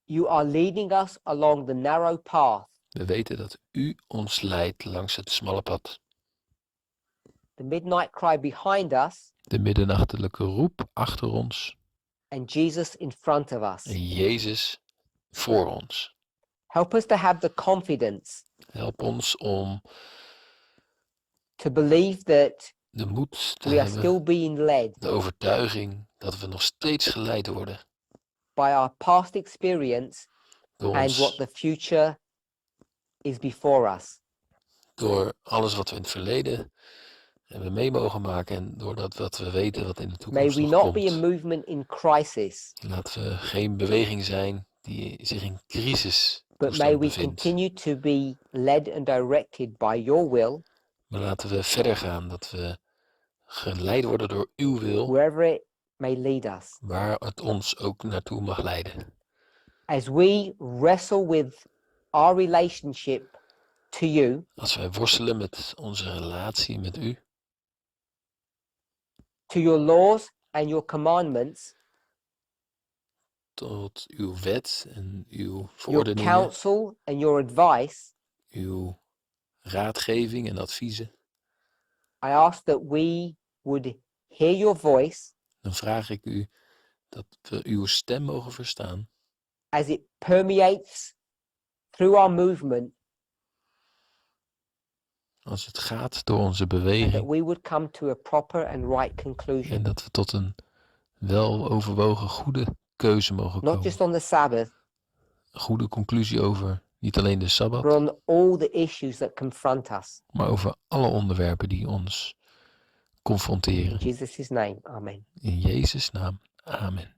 Speaker 1: you are leading us along the narrow path.
Speaker 2: We weten dat u ons leidt langs het smalle pad.
Speaker 1: The midnight cry behind us
Speaker 2: De middernachtelijke roep achter ons
Speaker 1: and Jesus in front of us.
Speaker 2: en Jezus voor ons.
Speaker 1: Help us to have the confidence
Speaker 2: Help ons om
Speaker 1: to believe that
Speaker 2: de moed te
Speaker 1: we are
Speaker 2: hebben,
Speaker 1: still being led
Speaker 2: de overtuiging dat we nog steeds geleid worden
Speaker 1: by our past experience
Speaker 2: door,
Speaker 1: and what the future is before us.
Speaker 2: door alles wat we in het verleden hebben mee mogen maken en doordat wat we weten wat in de
Speaker 1: May
Speaker 2: toekomst
Speaker 1: we
Speaker 2: nog
Speaker 1: not be a
Speaker 2: komt.
Speaker 1: movement in crisis,
Speaker 2: Laten we geen beweging zijn die zich in crisis
Speaker 1: but may we
Speaker 2: bevindt.
Speaker 1: continue to be led and directed by your will,
Speaker 2: Maar laten we verder gaan, dat we geleid worden door uw wil,
Speaker 1: wherever it may lead us.
Speaker 2: waar het ons ook naartoe mag leiden.
Speaker 1: As we wrestle with our relationship to you,
Speaker 2: Als wij worstelen met onze relatie met u,
Speaker 1: to your laws and your commandments,
Speaker 2: tot uw wet en uw
Speaker 1: your
Speaker 2: verordeningen,
Speaker 1: counsel and your advice,
Speaker 2: uw raadgeving en adviezen,
Speaker 1: I ask that we would hear your voice
Speaker 2: dan vraag ik u dat we uw stem mogen verstaan,
Speaker 1: as it permeates through our movement,
Speaker 2: als het gaat door onze
Speaker 1: and that
Speaker 2: beweging,
Speaker 1: we would come to a proper and right
Speaker 2: en
Speaker 1: conclusion,
Speaker 2: dat we tot een wel overwogen goede keuze mogen
Speaker 1: not
Speaker 2: komen.
Speaker 1: just on the Sabbath,
Speaker 2: Een goede conclusie over niet alleen de
Speaker 1: but
Speaker 2: Sabbat,
Speaker 1: on all the issues that confront us.
Speaker 2: maar over alle onderwerpen die ons
Speaker 1: In
Speaker 2: confronteren.
Speaker 1: Jesus' name, amen.
Speaker 2: In Jezus' naam, amen.